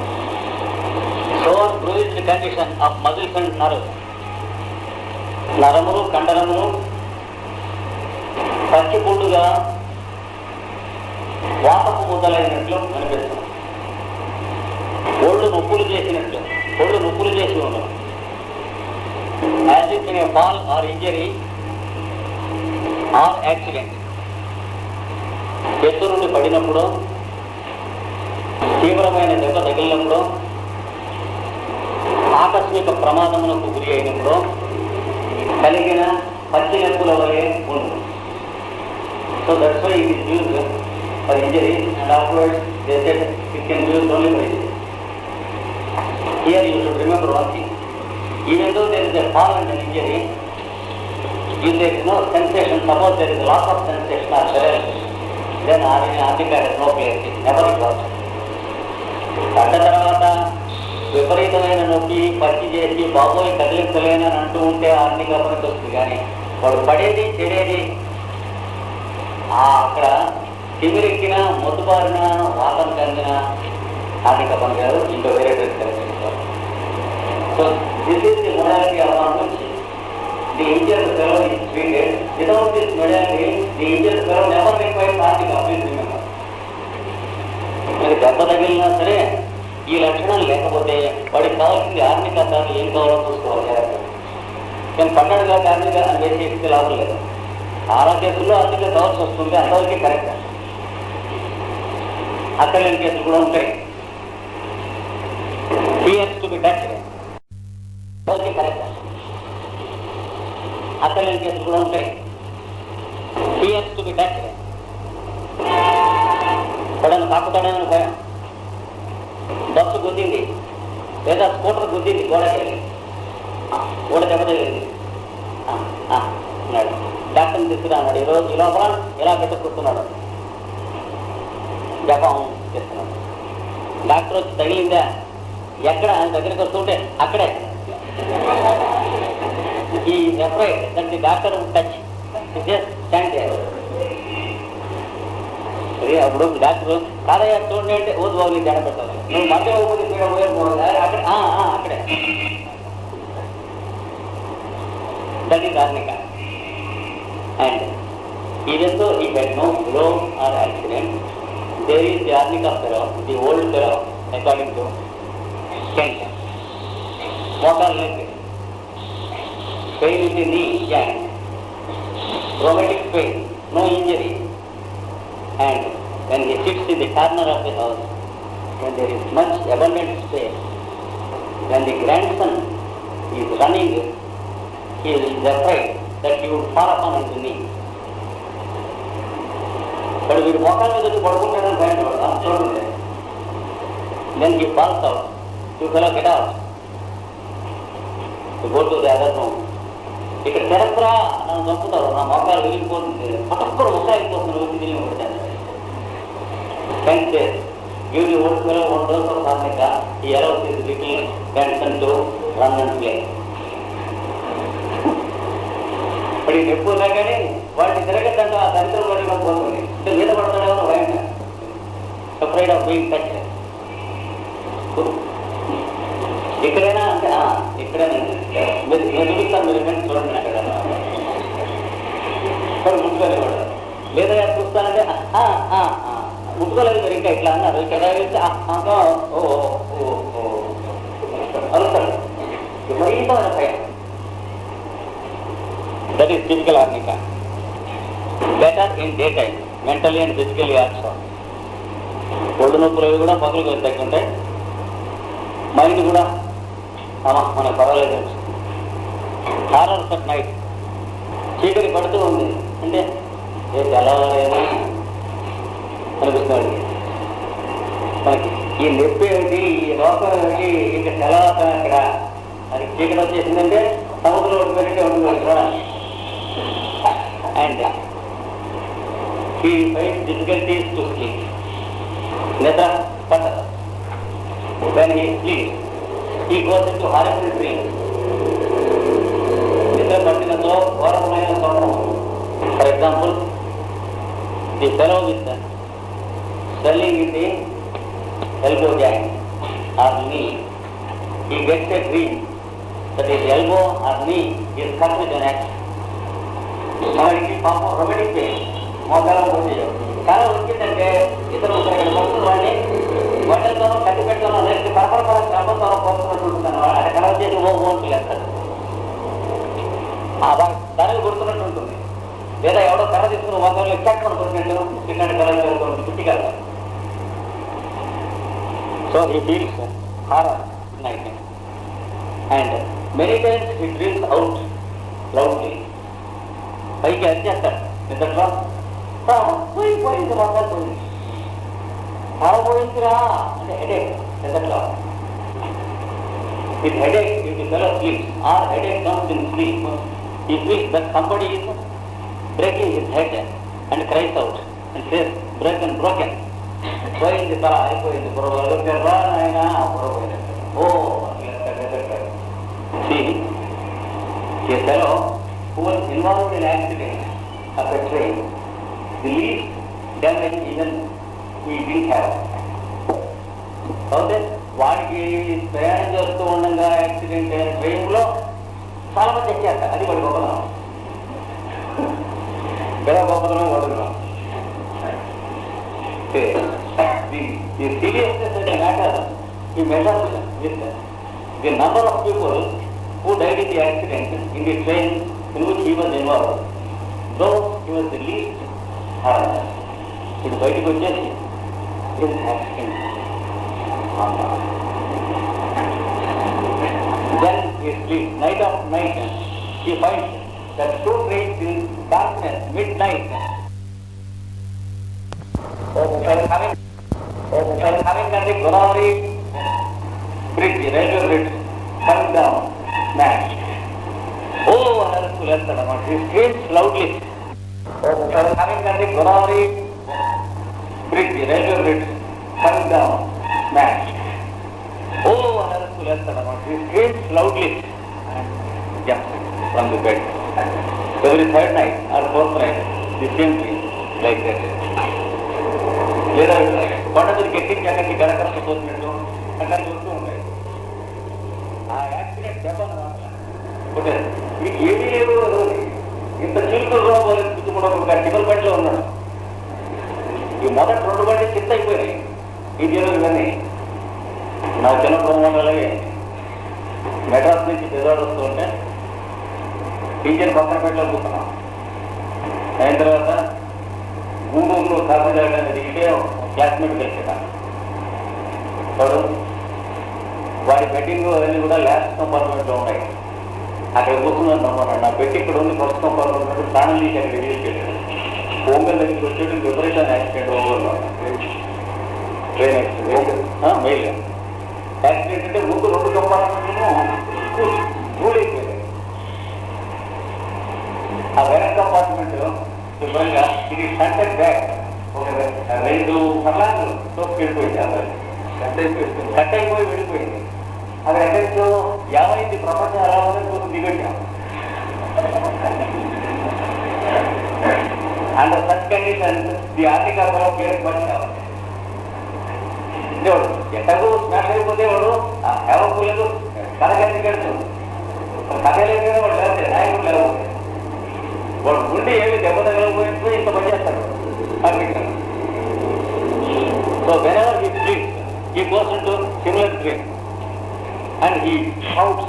sore bruised condition of muscles and nerves. నరములు కండరములు పచ్చిపుండుగా వాతపు మొదలైనట్లు అనిపిస్తుంది. ఒళ్ళు నొప్పులు చేసి ఉండడం. As if in a fall or injury or accident. ఎత్తు నుండి పడినప్పుడు, తీవ్రమైన దెబ్బ తగిలినప్పుడు, ఆకస్మిక ప్రమాదములకు గురి అయినప్పుడు కలిగిన పచ్చి నొప్పుల వలె ఉంటుంది. So that's why it is used for injury and afterwards they said it can be used only for injury. Here you should remember one thing. Even though there is a fall and an injury, if there is no sensation, suppose there is a loss of sensation or paralysis, then Ardika has no place. It never works. పడ్డ తర్వాత విపరీతమైన నొప్పి పచ్చి చేసి బాబోయ్ కదిలించలేని అని అంటూ ఉంటే ఆర్థిక పనికి వస్తుంది. కానీ వాడు పడేది చెడేది అక్కడ తిమిరెక్కిన మొద్దుబారిన వాతం చెందిన ఆర్థిక పని కాదు. ఇంకో వేరే తెలుసుకోవాలి. So this is the modality of నుంచి the injured fellow is treated. Without this modality the injured fellow never requires arnica applies. మరి దెబ్బ తగిలినా సరే ఈ లక్షణాలు లేకపోతే వాడికి కావాల్సింది ఆర్థిక కాదు, ఏం కావాలో చూసుకోవాలి. కానీ పన్నడుగా ఆర్థిక అని వేసి ఇస్తే లాభం లేదు. చాలా కేసుల్లో ఆర్థిక కావాల్సి వస్తుంది. అంతవరకే కరెక్ట్. అక్కర్లేని కేసులు కూడా ఉంటాయి. టు బి టచ్ అంతవరకే కరెక్ట్. అక్కర్లేని కేసులు కూడా ఉంటాయి. టు బి టచ్ ఎప్పుడైనా తాకుతాడేమని భయం. బస్సు గుద్దింది లేదా స్కూటర్ గుద్దింది, గోడ దెబ్బ తగిలింది అన్నాడు. డాక్టర్ని తీసుకురా అన్నాడు. ఈరోజు ఈ లోపల ఇలా పెట్టుకుంటున్నాడు, జపం చేస్తున్నాడు. డాక్టర్ వచ్చి తగిలిందా ఎక్కడ ఆయన దగ్గరికి వస్తుంటే అక్కడే ఈ afraid that the doctor touch stand చేయాలి. ఉంటుంది. అప్పుడు డాక్టర్ కాదయ్యా చూడండి అంటే ఓదు బాబు నీ తేడా పెట్టాలి, నువ్వు మధ్య పోతే అక్కడ అక్కడే that is arnica. And even though he had no blow or accident, there is the arnica fellow, the old fellow, according to Kent. Motor leg, pain in the knee, joint, rheumatic pain, no injury. And when he sits in the corner of the house, when there is much abundant space, when the grandson is running, he is afraid that he would fall upon his knee. But వీడు మోకాల మీద వచ్చి పడుకుంటాడని భయపడదు, చూడండి. Then he falls out. You fellow get out. You go to the other room. ఇక్కడ తెరపురా నన్ను చంపుతారు, నా మోకాలు విరిగిపోతుంది, పక్కన ముక్క అయిపోతుంది, వచ్చి తిరిగి పెట్టాను. Kent give the old fellow 1 dose of arnica. He allows his little grandson to run and play. ఇప్పుడు ఈ నొప్పి ఉన్నా కానీ వాటిని తిరగద్దంటే ఆ దరిద్రం పడిగా పోతుంది. అంటే మీద పడతాడేమో భయంగా, అఫ్రైడ్ ఆఫ్ బీయింగ్ టచ్. ఇక్కడైనా అంటే ఇక్కడైనా మీరు చూపిస్తాను, మీరు ఎక్కడ చూడండి అక్కడ ముట్టుకోలేదు కూడా లేదా చూస్తానంటే ముట్టుకోలేదు మీరు ఇంకా ఇట్లా అన్నారు. ఇక్కడ అరుస్తాడు విపరీతమైన భయం. That is typical arnica. Better in daytime, mentally and physically also. ఒళ్ళు నొప్పులు కూడా పగులు తగ్గుంటాయి, మైండ్ కూడా మనకు పర్వాలేదు. హారర్స్ అట్ నైట్, చీకటి పడుతూ ఉంది అంటే ఏ తెల్లవారేమో అనిపిస్తుంది మనకి. ఈ నొప్పి ఏమిటి, ఈ రోగం ఏమిటి, ఇంకా తెల్లవారుతాం అక్కడ అది చీకటి వచ్చేసిందంటే సముద్రం ఒడిపోయినట్టే ఉంటుంది కూడా. And he finds difficulties to sleep. Nidra patata. When he sleeps, he goes into horrible dreams. Nidra patinato ghoramaina swapnam. For example, the fellow with the swelling in the elbow joint or knee, he gets a dream that his elbow or knee is cut with an axe. వాడికి పాపం రొమాటిక్ pain మోకాలం పోతే కాలం వచ్చిందంటే ఇతరులు ఇక్కడ వస్తున్న వాడిని వడ్డలతోనో కట్టి పెట్టాలో లేకపోతే పరపర క్రమంతోనో పోతున్నట్టు ఉంటుందని అక్కడ కలవ చేసి ఓట్లు వేస్తాడు. దానికి గుర్తున్నట్టు ఉంటుంది. లేదా ఎవడో కర్ర తీసుకుని మోకాలు ఎక్కడం కొట్టినట్టు చిన్న కలవ జరుగుతుంది చుట్టి కలవ. So he feels horror night and many times he dreams out loudly. పైకి అరిచేస్తాడు నిద్రలో, పోయింది మొత్తం పోయింది, చాలా పోయిందిరా అంటే హెడేక్ నిద్రలో. With headache, if the fellow sleeps or headache comes in sleep, he feels that somebody is breaking his head and cries out and says, broken. పోయింది తల అయిపోయింది, బుర్రరా ఆయన బుర్రపోయింది. See, a fellow who was involved in accident of a train, the least damage even he didn't have. Okay? వాడికి ప్రయాణం చేస్తూ ఉండగా accident అయిన ట్రైన్లో చాలా మంది ఎక్కాక, అది వాడి గొప్పదనం. కదా గొప్పదనం వాడుతున్నాం. The seriousness of the matter, he measures with the number of people who died in the accident in the train in which he was involved. Though he was the least harmed, it బయటకు వచ్చేసి his accident. Then he sleeps. Night after night, he finds that two trains in darkness, midnight. Coming at the Godavari bridge, railway bridge, coming down, smashed. Another Sulatana, he screams loudly. Coming at the Godavari bridge, railway bridge, coming down, smashed. Another Sulatana, he screams loudly and jumps from the bed. Every third night or fourth night, the same thing like that. లేదా కొండ మీదకి ఎక్కించి అక్కడికి గడకరక పోతున్నట్టు అట్లా చూస్తూ ఉంటాయి. ఆ accident దెబ్బను మాట్లాడు మీకు ఏమీ లేవు. ఇంత చిలుకలు పోలేదు పుచ్చుకుండా ఒక టిబల్ బండిలో ఉన్నాడు. ఈ మొదటి 2 బండి చింత అయిపోయినాయి. ఈ జీవనం ఇవన్నీ నా చిన్నప్పుడు అలాగే మెడ్రాస్ నుంచి బెజవాడ వస్తూ ఉంటే టీచర్ పక్కన పెట్టలో కూర్చున్నాం. అయిన తర్వాత గూడూరులో కాఫీ తాగడానికి దిగితే క్లాస్మేట్ కలిసినాను. వాడు వాడి బెట్టింగ్ అవన్నీ కూడా లాస్ట్ కంపార్ట్మెంట్లో ఉన్నాయి. అక్కడ కూర్చున్నాను నమ్మన్నాడు. నా బెట్టి ఇక్కడ ఉంది ఫస్ట్ కంపార్ట్మెంట్ ప్రాణం తీసి అక్కడ రిలీజ్ చేశాడు. పొంగల్ దగ్గరికి వచ్చేది విపరీతం యాక్సిడెంట్ ఓవర్లో ట్రైన్ యాక్సిడెంట్ మెయిల్ యాక్సిడెంట్ అంటే ముందు 2 కంపార్ట్మెంట్లను ధూళైపోయాయి. ఆ వెనక కంపార్ట్మెంట్ శుభ్రంగా ఇది సెంటర్ బ్యాక్ ఒక 2 ఫర్లాంగులు తోపుకెళ్ళిపోయింది. కట్ అయిపోయి వెళ్ళిపోయింది. అది ఎక్కడితో ఏమైంది ప్రపంచం ఎలా ఉందని కొంచెం దిగొచ్చాం. Under such condition the article care పని కావాలి. వాడు ఎట్టకు స్మాష్ అయిపోతే వాడు హేవకులకు కథగట్టి కడుతుంది. కథ లేకపోతే వాడు లేకపోతే నాయకుడు లేకపోతే వాడు ఉండి ఏమి దెబ్బ తగలకపోయినప్పుడు ఇంత పని చేస్తాడు. So whenever he sleeps, he goes into similar dream and he shouts.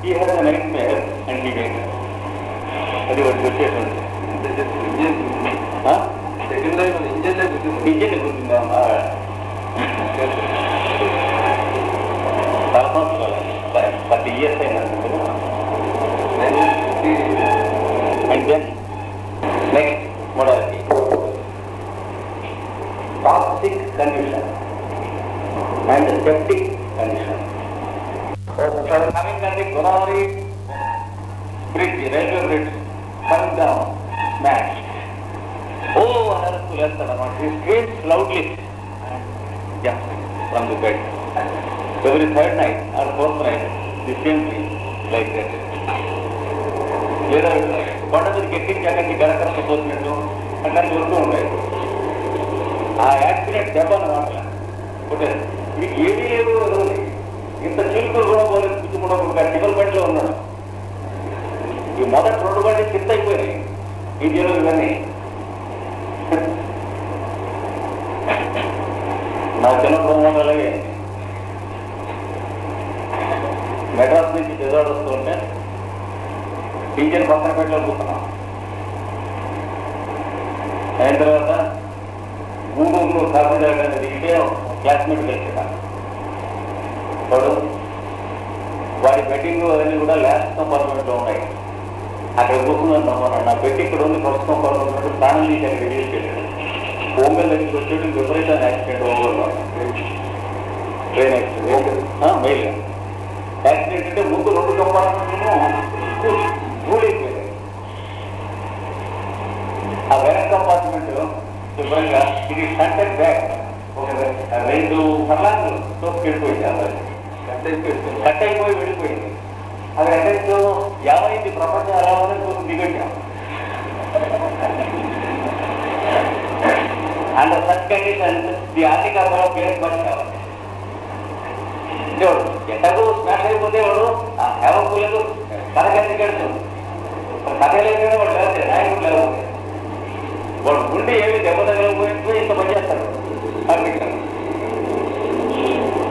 He has a nightmare and he wakes. అది వాడు వచ్చేసి ఇంజన్ గుర్తుందా? చాలా సంవత్సరాలు 30 years అయినట్టు. And then next modality, toxic condition and septic condition. Coming at the Godavari bridge, railway bridge, coming down, smash. Oh, another Sulasana, he screams loudly. Yeah, from the bed. Every 3rd night or 4th night, the same thing like that. లేదా కొండ మీదకి ఎక్కించి అక్కడికి గడకరక పోతున్నట్టు అట్లా చూస్తూ ఉంటాయి. ఆ accident దెబ్బను మాట్లాడు మీకు ఏమీ లేవు. ఇంత చిలుకలు కూడా పోలేదు పుచ్చుకుండా ఒక టిబల్ బండిలో ఉన్నాడు. ఈ మొదటి 2 బండి చింత అయిపోయినాయి. ఈ జీవనం ఇవన్నీ నా చిన్నప్పుడు అలాగే మెడ్రాస్ నుంచి బెజవాడ వస్తూ ఉంటే టీచర్ పక్కన పెట్టలో కూర్చున్నాం. అయిన తర్వాత గూడూరులో కాఫీ తాగడానికి దిగితే క్లాస్మేట్ కలిసినాను. వాడు వాడి బెట్టింగ్ అవన్నీ కూడా లాస్ట్ కంపార్ట్మెంట్లో ఉన్నాయి. అక్కడ కూర్చున్నాను నమ్మన్నాడు. నా బెట్టి ఇక్కడ ఉంది ఫస్ట్ కంపార్ట్మెంట్ ప్రాణం తీసి అక్కడ రిలీజ్ చేశాడు. పొంగల్ దగ్గరికి వచ్చేది విపరీతం యాక్సిడెంట్ ఓవర్లో ట్రైన్ యాక్సిడెంట్ మెయిల్ యాక్సిడెంట్ అంటే ముందు 2 కంపార్ట్మెంట్లను ధూళైపోయాయి. ఆ వెనక కంపార్ట్మెంట్ శుభ్రంగా ఇది సెంటర్ బ్యాక్ ఒక 2 ఫర్లాంగులు తోపుకెళ్ళిపోయింది. కట్ అయిపోయి వెళ్ళిపోయింది. అది ఎక్కడితో ఏమైంది ప్రపంచం ఎలా ఉందని కొంచెం దిగొచ్చాం. Under such condition the article care పని కావాలి. వాడు ఎట్టకు స్మాష్ అయిపోతే వాడు హేవకులకు కథగట్టి కడుతుంది. కథ లేకపోతే వాడు లేకపోతే నాయకుడు లేకపోతే వాడు ఉండి ఏమి దెబ్బ తగలకపోయినప్పుడు ఇంత పని చేస్తాడు.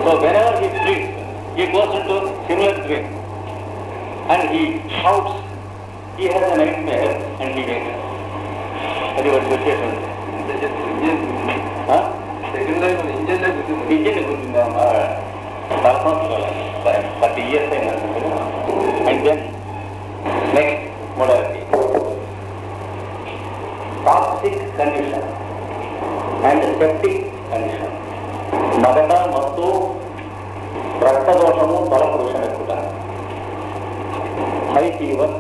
So whenever he sleeps, he goes into similar dream and he shouts. He has a nightmare and he wakes. అది వాడు వచ్చేసి ఇంజన్ గుర్తుందా? చాలా సంవత్సరాలు 30 years అయినట్టు. And then next modality, toxic condition and septic condition. మొదట మత్తు, రక్తదోషము, బలపురుషం ఎక్కువ, హై ఫీవర్,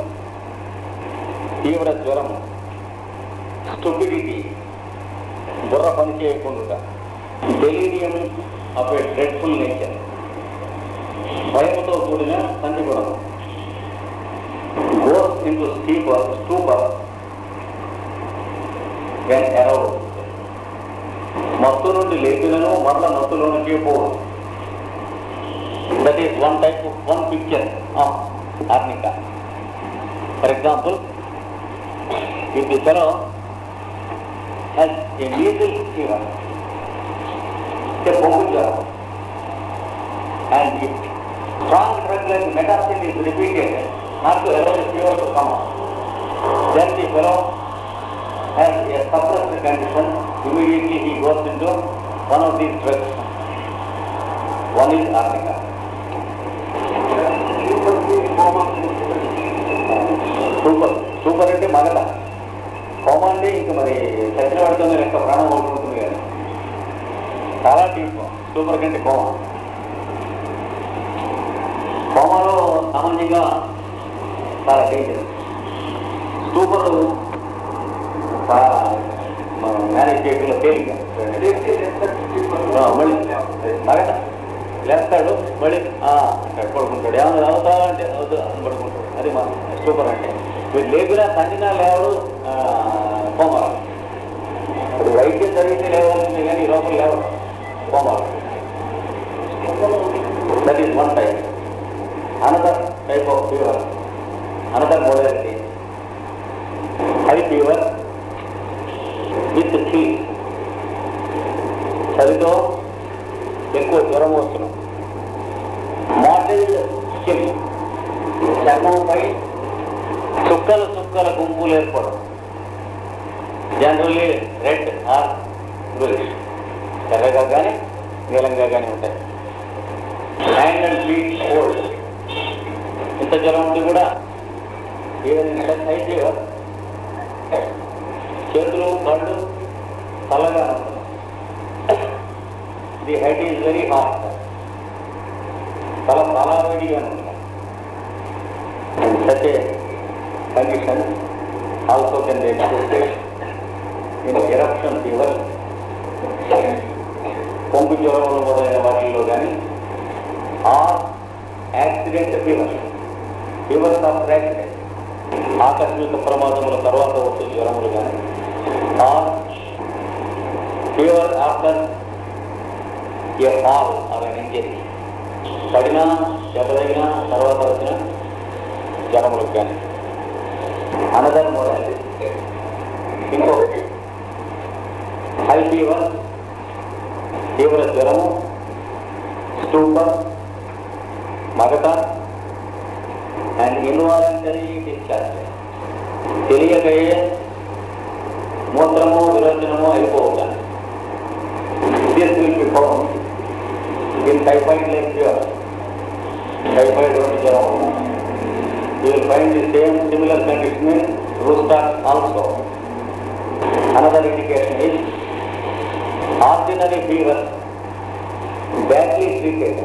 తీవ్ర జ్వరము, స్టూపిడిటీ, బుర్ర పని చేయకుండా, delirium of A dreadful nature, భయముతో కూడిన సంధిగుణము, goes into stupor when aroused, మత్తు నుండి లేపినను మరల మత్తులోనికి పోవు. That is one picture of arnica. For example, if the fellow has a measles fever, say Ponguja, and if strong drug like metacin is repeated, not to allow the fever to come out, then the fellow has a suppressed condition. Immediately he goes into one of these drugs. One is arnica. Super అంటే మగత, కోమ అంటే ఇంక మరి చచ్చిన పడుతుంది లెక్క, ప్రాణం అవుతుంది కదా, చాలా డీప్. సూపర్ కంటే కోమాలో సామాన్యంగా చాలా డేంజర్. సూపర్ మేనేజ్ చేయడంలో తేలిక. మళ్ళీ మగత లేస్తాడు, మళ్ళీ పడుకుంటాడు. ఏమన్నా అవుతావంటే అవుతూ పడుకుంటాడు. అది మా సూపర్ అంటే. మీరు లేపినా తండ్రినా లేవడు కోమాలు. ఇప్పుడు వైద్యం జరిగితే లేవాల్సిందే కానీ ఈ లోపల లేవడు కోమాలు. That is one type. Another type of fever, another modality, high fever with heat. చలితో ఎక్కువ జ్వరం వస్తున్నాం. మోటైల్డ్ స్కిన్, చర్మంపై చుక్కల గుంపులు ఏర్పడడం. జనరల్లీ రెడ్ ఆర్ బ్లూయిష్, ఎర్రగా కానీ నీలంగా కానీ ఉంటాయి. హ్యాండ్ అండ్ ఫీట్ కోల్డ్, ఇంత జ్వరం ఉండి కూడా ఏదైనా హై ఫీవర్, చేతులు కళ్ళు చల్లగా ఉంటుంది. The head is very hot, చాలా వేడిగా ఉంటుంది. Such a condition also can be expressed in eruption fever, పొంగు జ్వరంలో మొదలైన వాటిల్లో కానీ, or accident fever, fevers of accident, ఆకస్మిక ప్రమాదముల తర్వాత వచ్చే జ్వరములు కానీ, or fever after a fall or an injury, పడినా దెబ్బతగినా తర్వాత వచ్చిన జ్వరములకు కానీ. అనదర్ మోడాలిటీ, ఇంకొకటి హై ఫీవర్, తీవ్ర జ్వరము, స్టూపర్, మగత, అండ్ ఇన్వాలంటరీ డిశ్చార్జ్, తెలియకయే మూత్రము విరోచనము అయిపోతాను. This will be found in typhoid like fever. Typhoid జ్వరం, you will find the same similar condition in Rheumatism also. Another indication is ordinary fever badly treated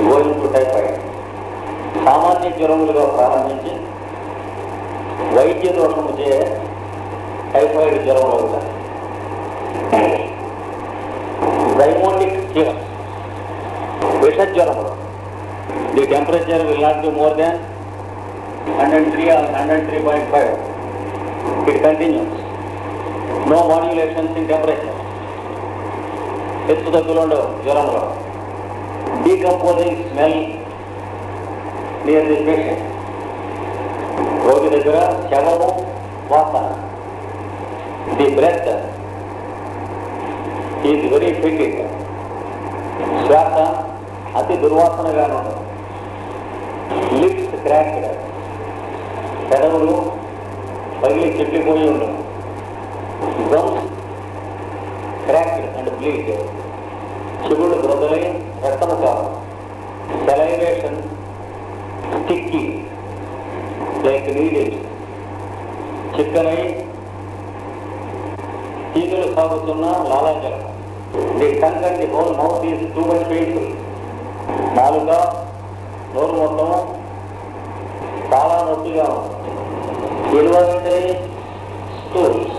going to typhoid. సామాన్య జ్వరములుగా ప్రారంభించి వైద్య దోషము చే టైఫాయిడ్ జ్వరం అవుతాయి. రైమోటిక్ ఫీవర్, విష జ్వరములు. The temperature will not be more than 103 or 103.5. It continues. No modulations in temperature. Hechutagulu jvaramlo. Decomposing smell near the patient. Rogi daggara shavamu vasana. The breath is very fetid. Swata అతి దుర్వాసనగానే ఉంటుంది. Lips cracked, పెదవులు పగిలి చెట్టిపోయి ఉండవు. Gums cracked and bleed, చెవులు బ్రదలై రక్తము కావు. Salivation sticky like needles, చిక్కనై తీగలు సాగుతున్న లాలాజలం. The tongue and the whole mouth is too much painful. నాలుక నోరు మొత్తం చాలా నొప్పిగా ఉంటుంది. ఇన్వాలంటరీ స్టూల్స్,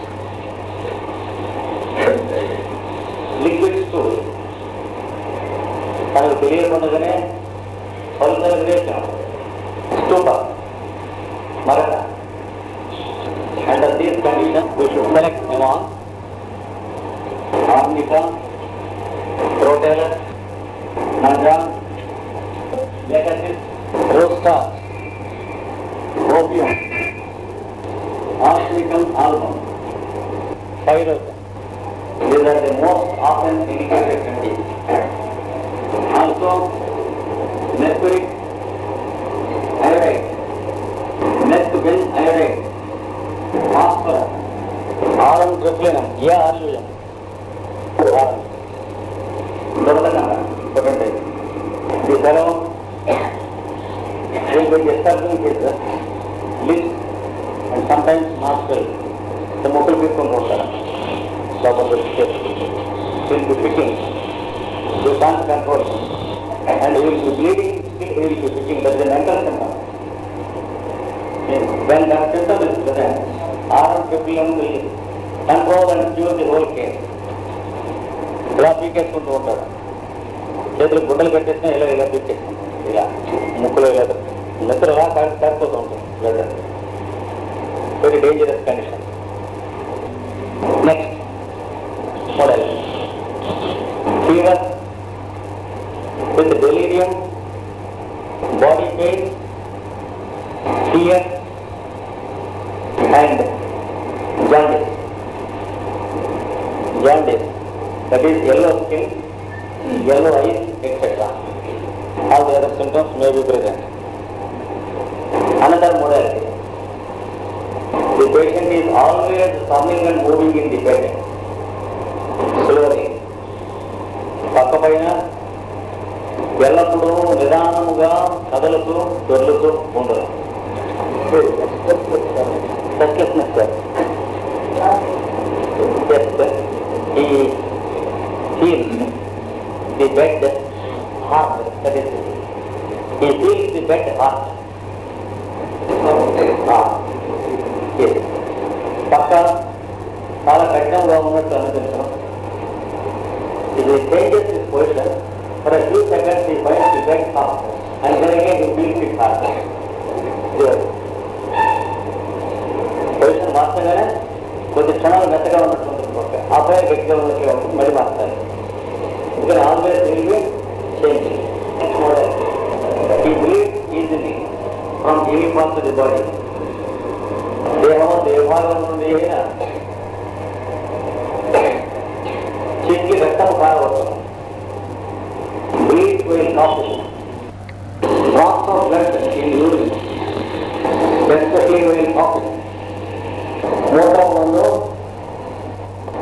లిక్విడ్ స్టూల్, తనకు తెలియకుండానే పల్సర్ విరేచన, స్టూపర్, మరక. Under these conditions we should select among Arnica, Proteller, Nanjang, Legacy, Rosta, Opium, Arsenicum album, Pyrogen. These are the most often indicated remedies. Also, mercury iodide, mercuric iodide, phosphorus, ఆరం ట్రిప్లినం ఏఆర్యుఎం ఆరం దొరకకుండా చూడండి ఈ సెలవు disturbing his lips and sometimes nostril ముక్కులు పీసుకుంటూ ఉంటారు లోపల will be picking you can't control and you will be bleeding still you will be picking that is a mental symptom when that symptom is present ఆరం ట్రిప్లినం will control and cure the whole case. ఇలా పీకేసుకుంటూ ఉంటారు చేతులు గుడ్డలు పెట్టేసినా ఇలా పీకేసుకుంటారు ఇలా ముక్కులో ఇలా నిద్ర ఇలా కారిపోతూ ఉంటుంది blood very dangerous condition. Next model fever with delirium, body pain, fear and jaundice. Jaundice, that is yellow skin, yellow eyes, etc. All the other symptoms may be present. Another modality. The patient is always turning and moving in the bed slowly. పక్క పైన ఎల్లప్పుడూ నిదానముగా కదలుతూ దొర్లుతూ ఉండదు. Restlessness, sir. Yes, sir. He feels the bed hard. That is, he feels the bed hard. Yes. పక్క చాలా కఠినంగా ఉన్నట్టు అనిపించడం. He changes his position for a few seconds. He finds the bed hard, and then again he feels it hard. Yes. Position మార్చగానే కొద్ది క్షణాలు మెత్తగా ఉన్నట్టు పక్క ఆ పైన గట్టిగా ఉన్నట్టు ఉంటుంది, మళ్ళీ మార్చాలి. ఇక్కడ ఆల్వేస్ విల్ బి చేంజింగ్. ఈ bleed easily from any parts of the body. దేహభాగం నుండి అయినా చిక్కి రక్తం కారవచ్చును. బ్లీడ్ విల్ కాపు drops of blood in urine desperately will కాపు. మూత్రంలో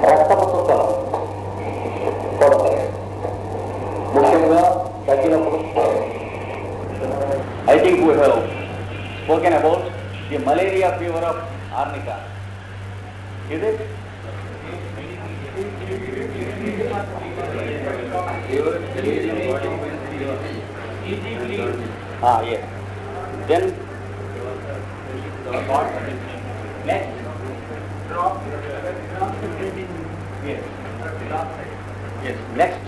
రక్తపు చుక్కలు పడతాయి, ముఖ్యంగా తగ్గినప్పుడు. I think we have spoken about the malaria fever of Arnica. Is it? Yes. Then next. Yes. Yes. Next.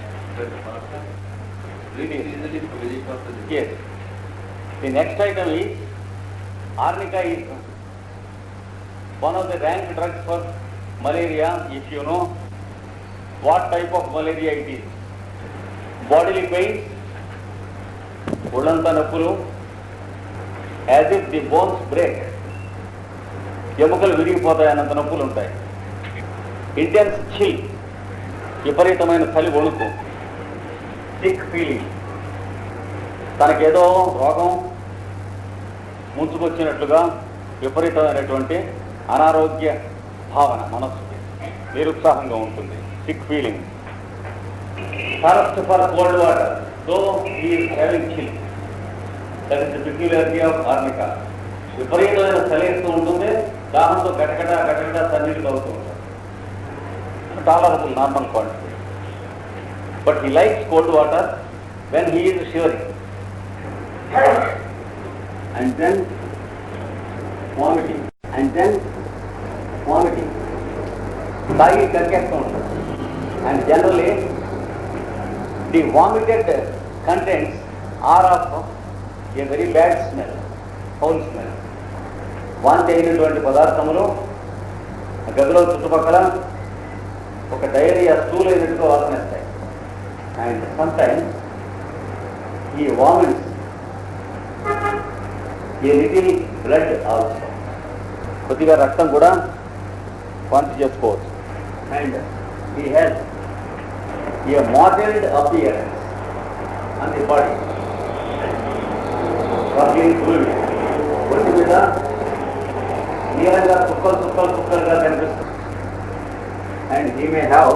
Yes. The next item is Arnica is one of the rank drugs for malaria. If you know what type of malaria it is, bodily pain, ఒళ్ళంతా నొప్పులు, as if the bones break, ఎముకలు విరిగిపోతాయి అన్నంత నొప్పులు ఉంటాయి. Intense chill, విపరీతమైన చలి వణుకు, సిక్ ఫీలింగ్, తనకేదో రోగం ముంచుకొచ్చినట్లుగా విపరీతమైనటువంటి అనారోగ్య భావన, మనస్సుకి నిరుత్సాహంగా ఉంటుంది. Sick feeling. thirst for cold water, though he is having chill. That is the peculiarity of Arnica. విపరీతమైన చలిస్తూ ఉంటుంది, దాహంతో గటగట సన్నీళ్ళు తాగుతూ ఉంటాడు. Tolerable normal quantity. But he likes cold water when he is shivering and then vomiting తాగి కక్కేస్తూ ఉంటాడు. And generally the vomited contents are of a very bad smell, foul smell. వాంతి అయినటువంటి పదార్థములు గదిలో చుట్టుపక్కల ఒక డయేరియా స్టూల్ అయినట్టుగా వాసన వస్తాయి. అండ్ సమ్టైమ్స్ ఈ vomits a little blood also, కొద్దిగా రక్తం కూడా వాంతి చేసుకోవచ్చు. And he has a mottled appearance on the body, working fluid, ఒంటి మీద నీలంగా చుక్కలుగా కనిపిస్తుంది. And he may have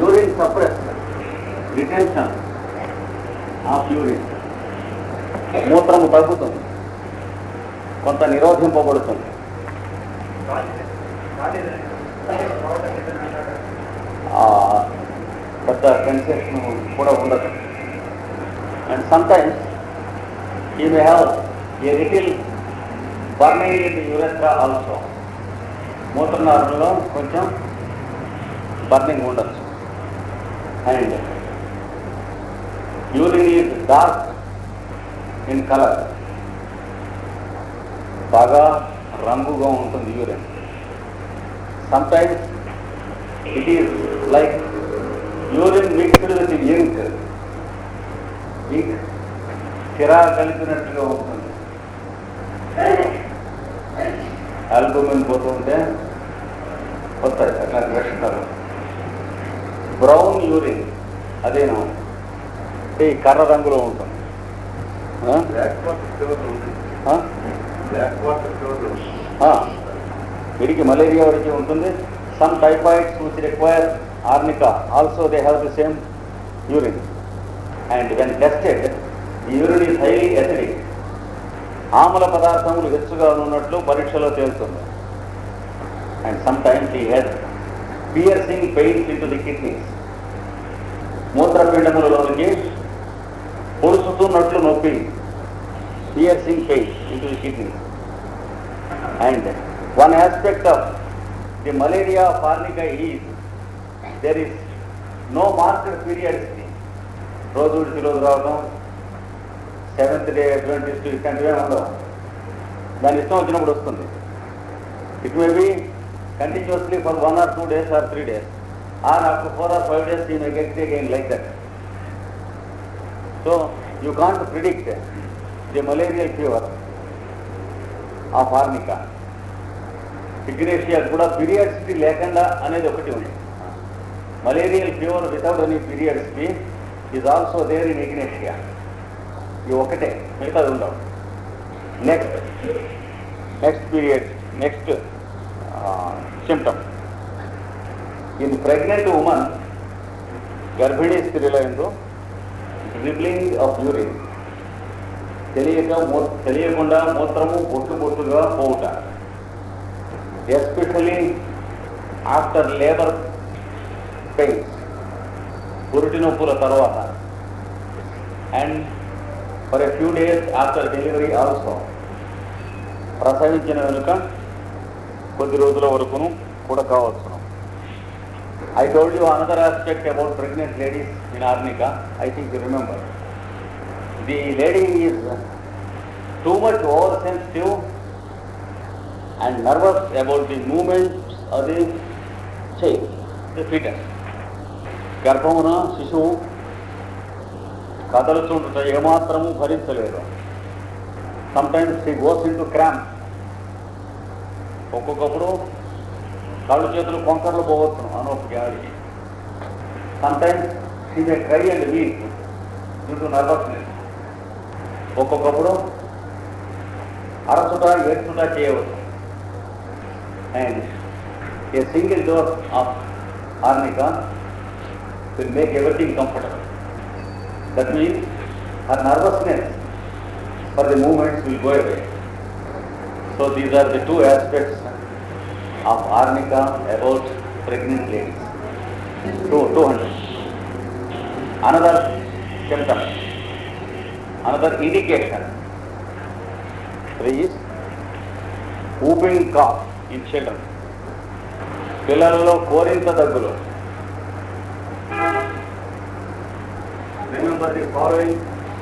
urine suppressed, retention of urine, మూత్రము తగ్గుతుంది, కొంత నిరోధింపబడుతుంది. పెద్ద సెన్సేషన్ కూడా ఉండదు. And sometimes you may have a little burning in the urethra also, మూత్రనాళంలో కొంచెం బర్నింగ్ ఉండొచ్చు. And urine is dark in colour, బాగా రంగుగా ఉంటుంది urine. Sometimes it is like urine mixed with ink, ink కిరా కలిపినట్టుగా ఉంటుంది. ఆల్బుమిన్ పోతూ ఉంటే వస్తాయి అట్లాంటి లక్షణాలు. బ్రౌన్ యూరిన్ అదేను ఈ కర్ర రంగులో ఉంటుంది. వీడికి మలేరియా వాడికి ఉంటుంది. Some typhoids which require arnica also they have the same urine, and when tested the urine is highly acidic. ఆమ్ల పదార్థములు హెచ్చుగా ఉన్నట్లు పరీక్షలో తేలుతుంది. And sometimes he has piercing pains into the kidneys. మూత్రపిండములలోనికి పొడుచుతున్నట్లు నొప్పి, piercing pain into the kidneys. And one aspect of the malaria of arnica is there is no marked periodicity. రోజు విడిచి రోజు రావడం, 7th day Adventist ఇట్లాంటివే ఉండవు. దాని ఇష్టం వచ్చినప్పుడు వస్తుంది. It may B continuously for 1 or 2 days or 3 days, or after 4 or 5 days you may get again like that. So you can't predict the malarial fever of arnica. Ignatia కూడా పీరియడ్స్కి లేకుండా అనేది ఒకటి ఉంది. మలేరియల్ ఫీవర్ వితౌట్ ఎనీ పీరియడ్స్కి is also there in ignatia. ఇవి ఒకటే, మిగతాది ఉండవు. Next period, next symptom in pregnant woman, గర్భిణీ స్త్రీలో ఎందు డ్రిబ్లింగ్ ఆఫ్ యూరిన్, తెలియకుండా మూత్రము బొట్టుగా పోవుట, ఎస్పెషలీ ఆఫ్టర్ లేబర్ పెయిన్స్, పురిటి నొప్పుల తర్వాత, and for a few days after delivery also, ప్రసవించిన వెనుక కొద్ది రోజుల వరకును కూడా కావచ్చును. I told you another aspect about pregnant ladies in arnica. I think you remember the lady is too much over sensitive and nervous about the movements of the child, the fetus. గర్భమున శిశువు కదలుచుంటుట ఏమాత్రము భరించలేదు. Sometimes he goes into cramp, ఒక్కొక్కప్పుడు కాళ్ళు చేతులు కొంకర్లు పోవచ్చును అనోపిక ఆడికి. Sometimes he may cry and weak due to nervousness, ఒక్కొక్కప్పుడు అరచుట ఏడ్చుట చేయవచ్చు. And a single dose of arnica will make everything comfortable. That means her nervousness for the movements will go away. So these are the two aspects of arnica about pregnant ladies. 200. Another symptom, another indication is whooping cough in children. పిల్లలలో కోరింత దగ్గులు. Remember the following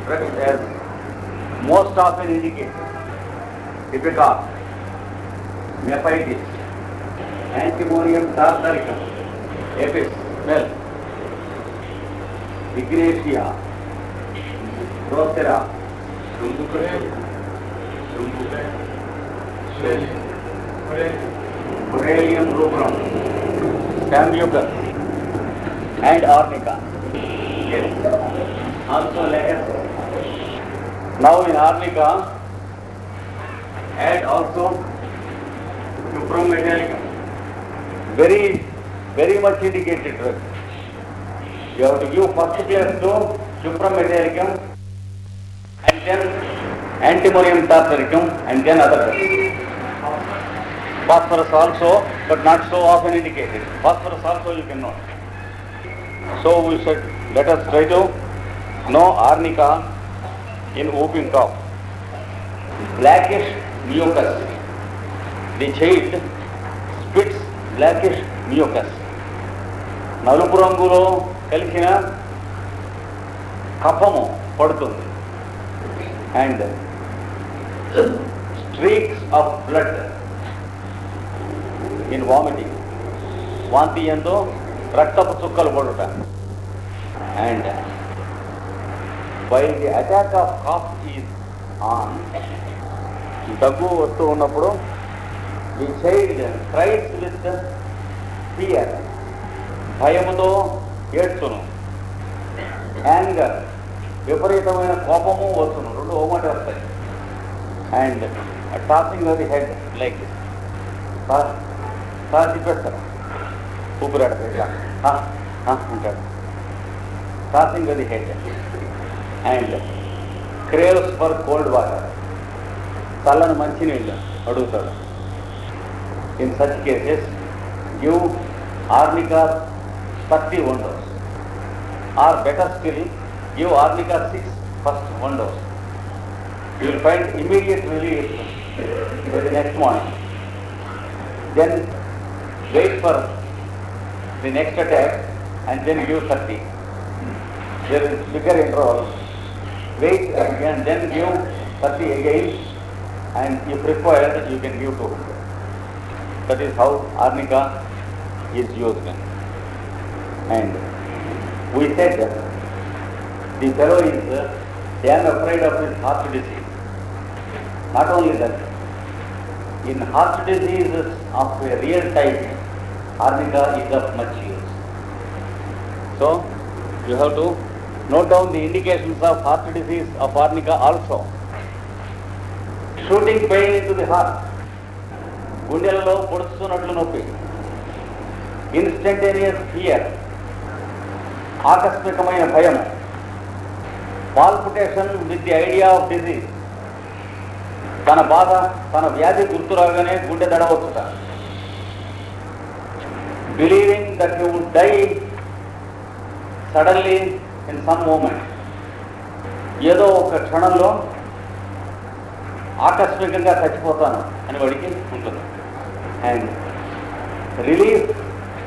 drugs as most often indicated: Ipecac, nephritis, antimonium tartaricum, Apis, smell. Vigretia, Procera, Borrelium rubrum, Sambucus, and Arnica. Yes. Also layers. Now in Arnica, add also Cuprum metallicum. Very much indicated drug. You have to give first place to Cuprum metallicum and then Antimonium tartaricum and then other drugs. Phosphorus also, but not so often indicated. Phosphorus also you cannot. So we said, let us try to know Arnica in whooping cough. Blackish mucus. The child spits blackish mucus. నలుపు రంగులో కలిసిన కఫము పడుతుంది and streaks of blood in vomiting వాంతి ఎంతో రక్తపు చుక్కలు పడుట and while the attack of cough is on దగ్గు వస్తూ ఉన్నప్పుడు the child cries with fear భయముతో ఏడ్చును యాంగర్ విపరీతమైన కోపము వస్తును రెండు ఓమాట వస్తాయి అండ్ టాసింగ్ అది హెడ్ లైక్ సార్ తిప్పేస్తారు ఊపిరాడతాడు ఇట్లా ఉంటాడు టాసింగ్ అది head and craves for cold water చల్లని మంచినీళ్ళు అడుగుతాడు in such cases give Arnica 30 1 dose, or better still, give Arnica 6 first 1 dose. You will find immediate relief by the next morning. Then wait for the next attack and then give 30. There is bigger interval. Wait again, then give 30 again, and if required, you can give 200. That is how Arnica is used. And we said the fellow is damn afraid of his heart disease. Not only that, in heart diseases of a real type, Arnica is of much use. So you have to note down the indications of heart disease of Arnica also. Shooting pain into the heart, గుండెలలో పొడుస్తున్నట్లు నొప్పి, instantaneous fear ఆకస్మికమైన భయం, palpitation with the idea of disease తన బాధ తన వ్యాధి గుర్తు రాగానే గుండె దడవచ్చుట, believing that you would die suddenly in some moment ఏదో ఒక క్షణంలో ఆకస్మికంగా చచ్చిపోతాను అని వాడికి ఉంటుంది. And relief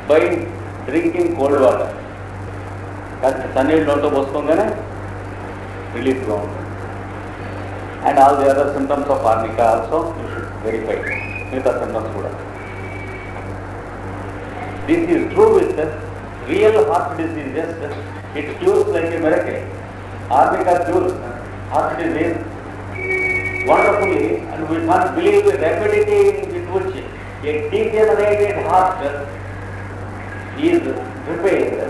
by drinking cold water, చన్నీళ్ళు నోట్లో పోసుకోగానే రిలీఫ్గా ఉంటుంది. And all the other symptoms of arnica also you should verify, మిగతా సిమ్టమ్స్ కూడా. This is true with real heart diseases, it cures like a miracle. Arnica cures heart disease wonderfully, and we must believe the rapidity with which a degenerated heart is repaired,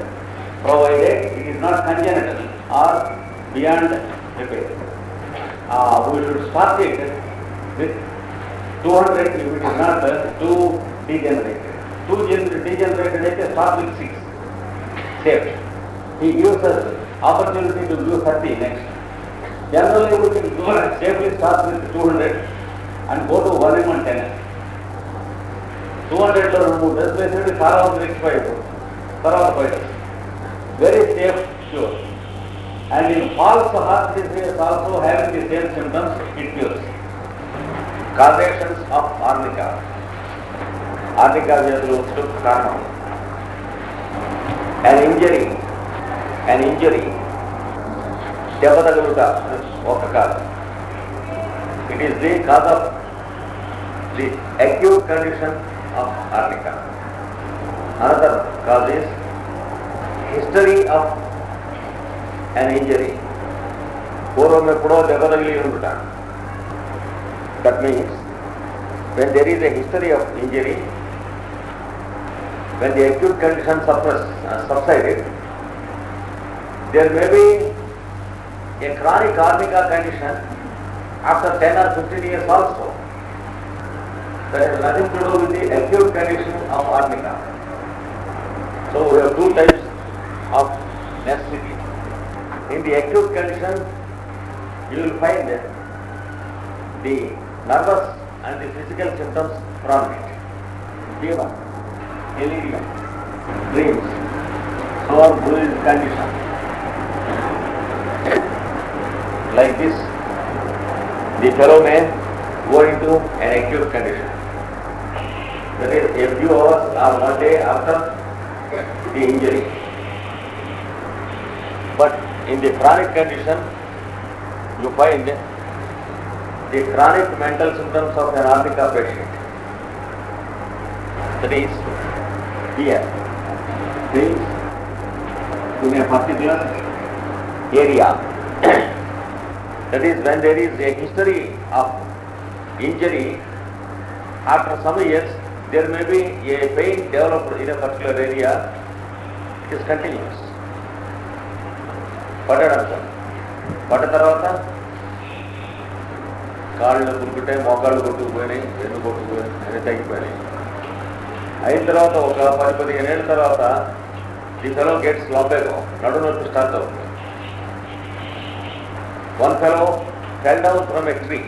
provided it is not congenital or beyond repair. We should start it with 200 if it is not too degenerated. Too degenerated, let us start with 6. Safe. He gives us opportunity to give 30 next. Generally, we can safely start with 200 and go to 110. 200 లో 3 dress వేసేది తర్వాత rectified, తర్వాత fighters. Very safe, cure. And in false heart disease also having the same symptoms, it cures. Causations of arnica, arnica వ్యాధులు కారణం. an injury దెబ్బ తగులుట ఒక కాదు. It is the cause of the acute condition of arnica. Another causes history of an injury. పూర్వం ఎప్పుడో దెబ్బ తగిలి ఉంటాడు. That means when there is a history of injury, when the acute condition subsided, there may be a chronic arnica condition after 10 or 15 years also. That has nothing to do with the acute condition of arnica. So we have two types of necessity. In the acute condition, you will find the nervous and the physical symptoms from it. Fever, delirium, dreams, sore, bruised condition. Like this, the fellow may go into an acute condition. That is a few hours or one day after the injury. But in the chronic condition, you find the chronic mental symptoms of an arnica patient. That is fear, dreams in a particular area. That is when there is a history of injury, after some years there may be a pain developed in a particular area. It is continuous. పడ్డ తర్వాత కాళ్ళు కొట్టుకుంటాయి, మోకాళ్ళు కొట్టుకుపోయినాయి, ఎన్ను కొట్టుకుపోయినాయి, అన్నీ తగ్గిపోయినాయి. అయిన తర్వాత ఒక 10-15 ఏళ్ళ తర్వాత ది ఫెలో గెట్స్ లాంబేగో, నడు నొప్పి స్టార్ట్ అవుతుంది. One fellow fell down from a tree,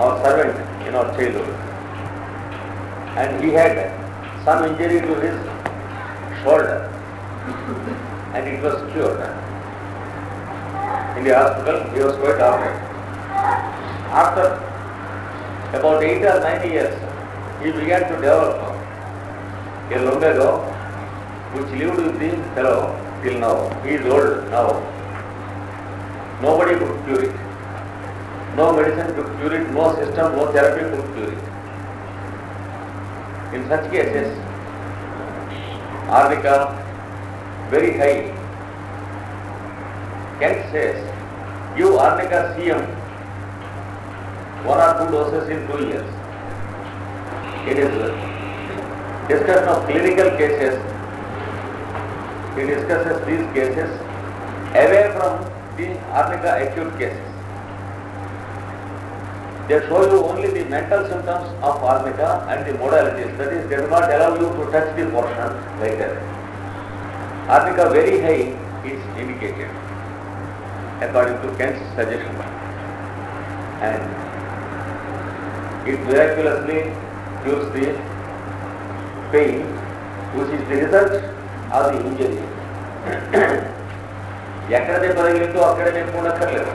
our servant in our childhood, and he had some injury to his shoulder, and it was cured. In the hospital, he was quite alright. After about 8 or 9 years, he began to develop a lumbago, which lived with the fellow till now. He is old now. Nobody could cure it. No medicine could cure it, no system, no therapy could cure it. In such cases, arnica very high. Kent says, give arnica CM 1 or 2 doses in 2 years. In his discussion of clinical cases, he discusses these cases away from the arnica acute cases. They show you only the mental symptoms of arnica and the modalities. That is, they do not allow you to touch the portion like that. Arnica very high is indicated according to Kent's suggestion, and it miraculously cures the pain, which is the result of the injury. ఎక్కడ దెబ్బ తగిలిందో అక్కడే నొప్పి ఉండక్కర్లేదు.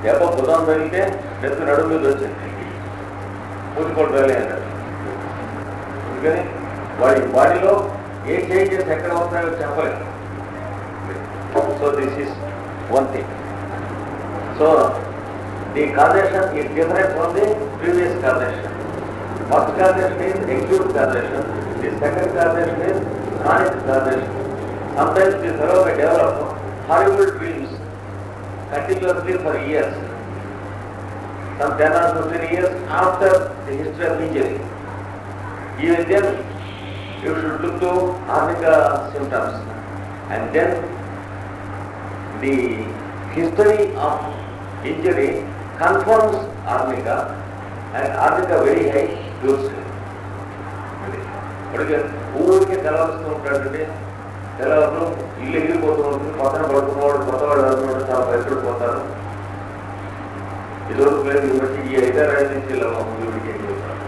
దెబ్బ బుధం తగిలితే నొప్పి నడుము మీద వచ్చింది, పూజకోటి తగిలే అన్నాడు. అందుకని వాడి బాడీలో ఏ చేంజెస్ ఎక్కడ వస్తున్నాయో చెప్పలేదు. So this is one thing. So the causation is different from the previous causation. First causation is acute causation. The second causation is chronic causation. Sometimes the fellow may develop horrible dreams continuously for years, some 10 or 15 years after the history of injury. Even then, you should look to arnica symptoms, and then the history of injury confirms arnica, and arnica very high cures it. ఊరికే తెలవస్తూ ఉంటాడంటే తెలవరు, ఇల్లు ఎగిరిపోతూ ఉంటుంది, పక్కన పడుకున్నవాడు కొత్తవాడు చదువుతున్నాడు, చాలా భయపడిపోతారు. ఇదివరకు లేదు బట్టి ఈ 5-6 నుంచి ముందుకి ఎగిరిపోతారు.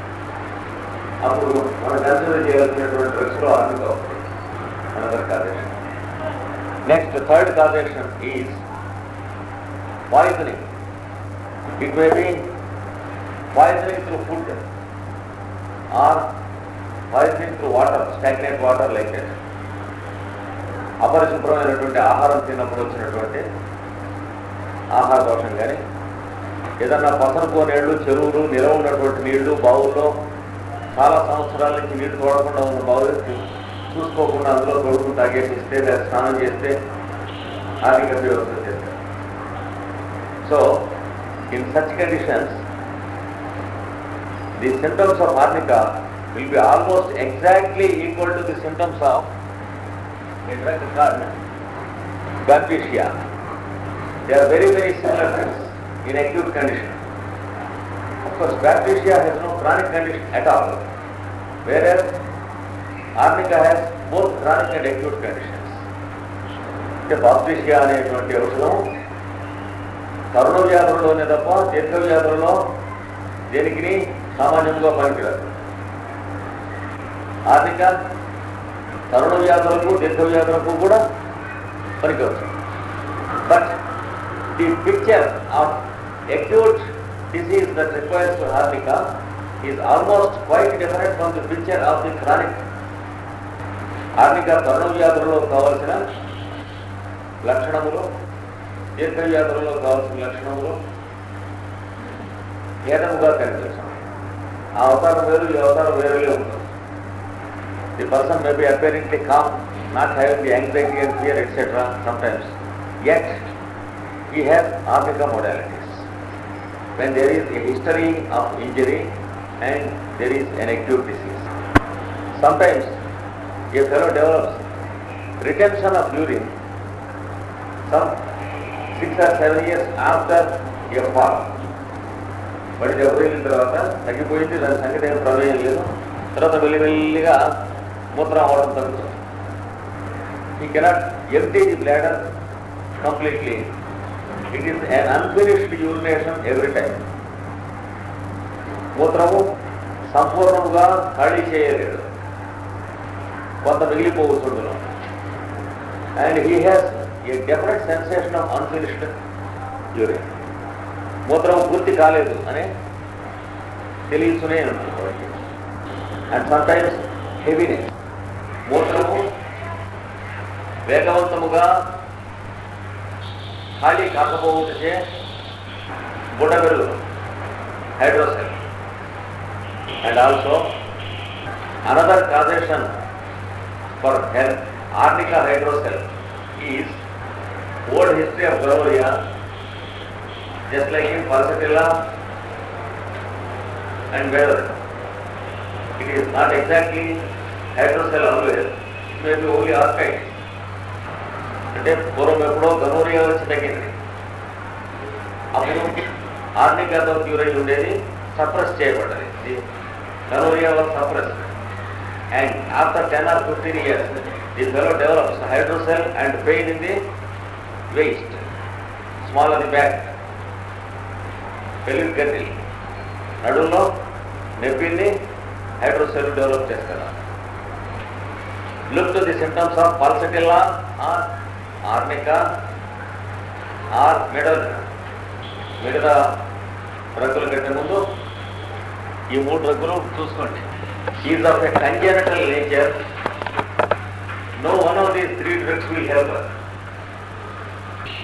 అప్పుడు మనం కన్సిడర్ చేయాల్సినటువంటి డ్రగ్స్లో ఆర్నికా వస్తుంది. Another causation. Next third causation is poisoning. It may be poisoning through food or poisoning through water, stagnant water like that. అపరిశుభ్రమైనటువంటి ఆహారం తిన్నప్పుడు వచ్చినటువంటి ఆహార దోషం కానీ, ఏదన్నా పసరుకో నీళ్లు, చెరువులు, నిలవ ఉన్నటువంటి నీళ్లు, బావుల్లో చాలా సంవత్సరాల నుంచి నీళ్లు తోడకుండా ఉన్న బావి చూసుకోకుండా అందులో తోడుకుని తాగేసిస్తే లేదా స్నానం చేస్తే హార్నిక వ్యవస్థ చేస్తారు. So in such conditions the symptoms of arnica will be almost exactly equal to the symptoms of a drug called babesia. They are very, very similar things in acute condition. Of course, babesia has no chronic condition at all, whereas arnica has both chronic and acute conditions. The babesia అనేటువంటి ఔషధం corona వ్యాధుల్లోనే తప్ప దీర్ఘ వ్యాధుల్లో దేనికి సామాన్యంగా పనికిరాదు. ఆర్నిక తరుణ వ్యాధులకు దీర్ఘ వ్యాధులకు కూడా పనికివచ్చు. But the picture of acute disease that requires arnica is almost quite different from the picture of the chronic. ఆర్నిక తరుణ వ్యాధులలో కావాల్సిన లక్షణములు దీర్ఘ వ్యాధులలో కావాల్సిన లక్షణములు భేదముగా కనిపిస్తాం. ఆ అవతారం వేరు, ఈ అవతారం వేరుగా ఉంటుంది. The person may be apparently calm, not having the anxiety and fear etcetera sometimes, yet he has arnica modalities. When there is a history of injury and there is an acute disease. Sometimes a fellow develops retention of urine some 6 or 7 years after a fall. బడి దెబ్బ తగిలిన తర్వాత తగ్గిపోయింది, దాని సంగతి ఏం ప్రమేయం లేదు. తర్వాత మెల్లిమెల్లిగా మూత్రం అవడం తగ్గుతుంది. He cannot empty the bladder completely. It is an unfinished urination every time. మూత్రము సంపూర్ణంగా ఖాళీ చేయలేడు, కొంత మిగిలిపోతుండను. And he has a definite sensation of unfinished urine. మూత్రం పూర్తి కాలేదు అని తెలియచునే ఉంటుంది. అండ్ సమ్టైమ్స్ హెవీనెస్, మూత్రము వేగవంతముగా ఖాళీ కాకపోతే బుడబెరుగు hydrocele. And also another causation for arnica hydrocele is old history of gonorrhoea. Just like in Pulsatilla and whether it is not exactly hydrocele always, it may be only archite. అంటే పూర్వం ఎప్పుడో gonorrhoea వచ్చి తగ్గింది, అప్పుడు ఆర్నికాతో cure అయి ఉండేది, suppress చేయబడ్డది. The gonorrhoea was suppressed and after 10 or 15 years the fellow develops hydrocele and pain in the waist, small అది బ్యాక్, పెళ్లి గట్టి నడుల్లో నొప్పిని హైడ్రోసెల్ డెవలప్ చేస్తారు. Look to the symptoms of pulsatilla or arnica or మిగతా డ్రగ్గుల కంటే ముందు ఈ 3 డ్రగ్గులు చూసుకోండి. Is of a congenital nature. No one of these 3 drugs will help us.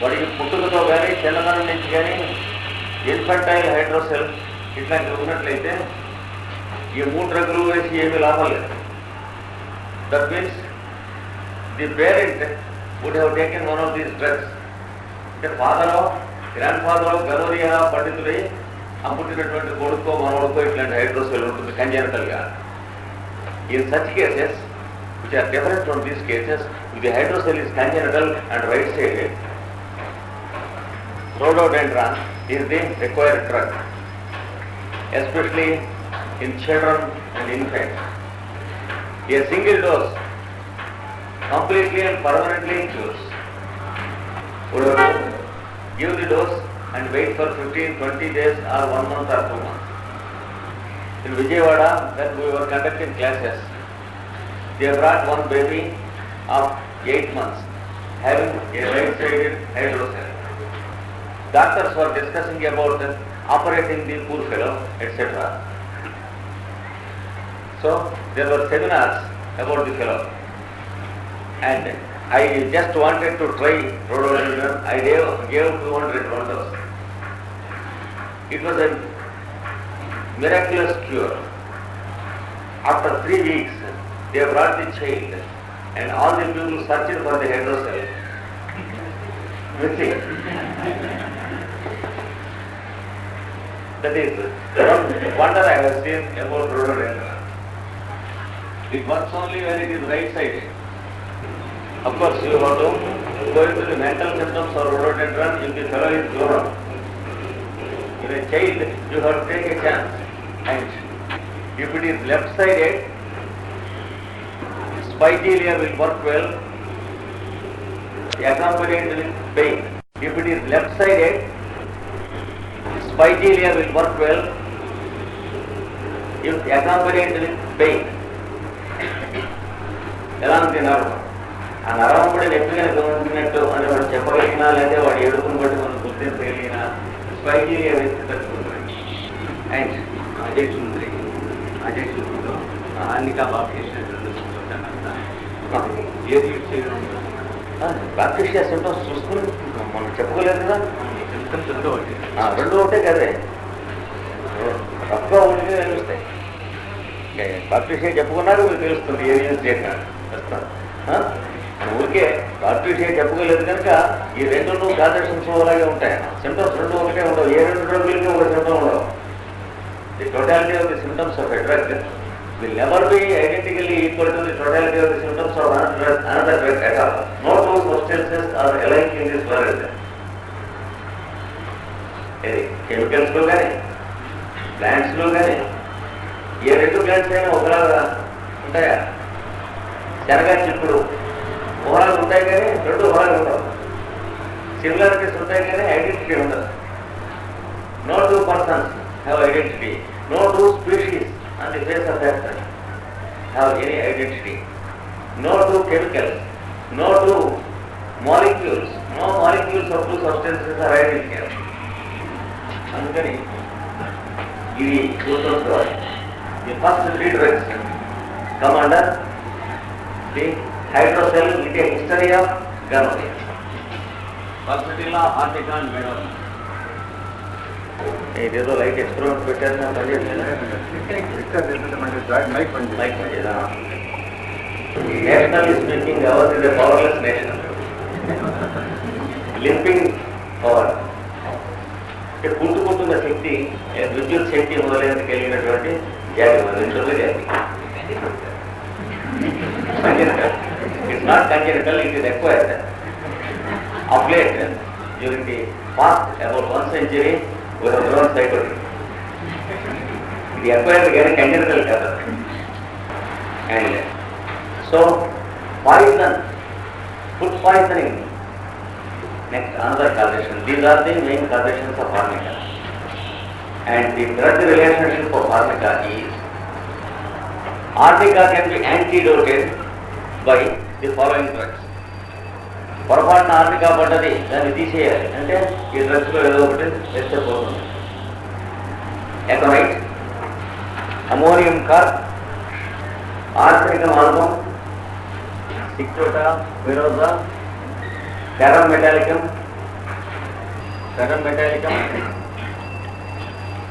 వాడికి పుట్టుకతో కానీ చిన్నతనం నుంచి కానీ ఇన్ఫంటైల్ హైడ్రోసెల్ ఇట్లాంటివి ఉన్నట్లయితే ఈ 3 డ్రగ్గులు వేసి ఏమీ లాభం లేదు. That means the parent would have taken one of these drugs. అంటే ఫాదరో గ్రాండ్ ఫాదరో గనోరియా పండితుడై ఆ పుట్టినటువంటి కొడుకో మనవడుకో ఇట్లాంటి హైడ్రోసెల్ ఉంటుంది కంజెనిటల్గా. In such cases which are different from these cases, the hydrocele is congenital and right sided, rhododendron is the required drug, especially in children and infants. A single dose completely and permanently cures. Would have to give the dose and wait for 15-20 days or 1 month or 2 months. In Vijayawada, when we were conducting classes, they brought one baby of 8 months having a right-sided hydrocele. Doctors were discussing about operating the poor fellow, etc. So there were seminars about the fellow, and I just wanted to try rhododendron. I gave 200 rounds. It was a miraculous cure. After 3 weeks, they brought the child and all the people searched for the hydrocele. Missing. That is one wonder I have seen about rhododendron. It works only when it is right-sided. Of course, you have to go into the mental symptoms of rhododendron if the fellow is grown. In a child, you have to take a chance. And if it is left-sided, spigelia will work well, accompanied with pain. If it is left-sided, spigelia will work well, if accompanied with pain. Along the nerve. ఆ నరం కూడా నెప్పిగా గమనించినట్టు అని వాడు చెప్పగలిగినా లేదా వాడు ఏడుకుని బట్టి మనం గుర్తించగలిగినా స్పైజీరియా వేసి తట్టుకుంటుంది. అండ్ అజెక్షన్ అన్నికా బాప్టిషియా ఏది యూజ్ చేయడం బాప్టిషియా సింటమ్స్ చూసుకుని మనం చెప్పుకోలేదు కదా. సింటమ్స్ రెండు ఒకటే కదే తక్కువ ఉంటే తెలుస్తాయి. బాప్టిషియా చెప్పుకున్నాక మీకు తెలుస్తుంది ఏది యూజ్ చేయడం. ఊరికే బాప్టిషియా చెప్పుకోలేదు కనుక ఈ రెండు కాన్సెప్షన్స్ అలాగే ఉంటాయి. సింటమ్స్ రెండు ఒకటే ఉండవు. ఏ రెండు డ్రగ్లకి ఒక సింటమ్ ఉండవు. The totality of the symptoms of a drug will never be identically equal to the totality of the symptoms of another drug at all. No two substances are alike in this world. Chemicals లో కానీ plants లో కానీ ఏ రెండు plants అయినా ఒకలాగా ఉంటాయా? శనగ చిక్కుడు ఒకలాగా ఉంటాయి కానీ రెండు ఒకలాగా ఉండవు. సిమిలారిటీస్ ఉంటాయి కానీ ఐడెంటిటీ ఉండదు. No two persons have identity. No two species on the face of that earth have any identity. No two chemicals, no two molecules, no molecules of two substances are identical. Andukani ivi chustunnadu. The first 3 drugs come under the hydrocele with a history of gonorrhea. Pulsatilla, Artica and Medoc. ఇదేదో light experiment పెట్టారు. Nationally speaking our is a powerless nation. Limping power అంటే కుంటుకుంటున్న శక్తి, విద్యుత్ శక్తి మొదలైన కలిగినటువంటి జాతి మన ఇంట్లో జాతి. It's not congenital, it is acquired. Of late, during the past about 1 century, we have grown psychotic. The acquired again congenital causation. And so, poison, food poisoning, next another causation. These are the main causations of arnica. And the drug relationship of arnica is, arnica can be antidoted by the following drugs. పొరపాటున arnica పడ్డది, దాన్ని తీసేయాలి అంటే ఈ డ్రగ్స్లో ఏదో ఒకటి వేస్తే పోతుంది. Aconite, ammonium carb, arsenicum album, cicuta, virosa, cuprum metallicum,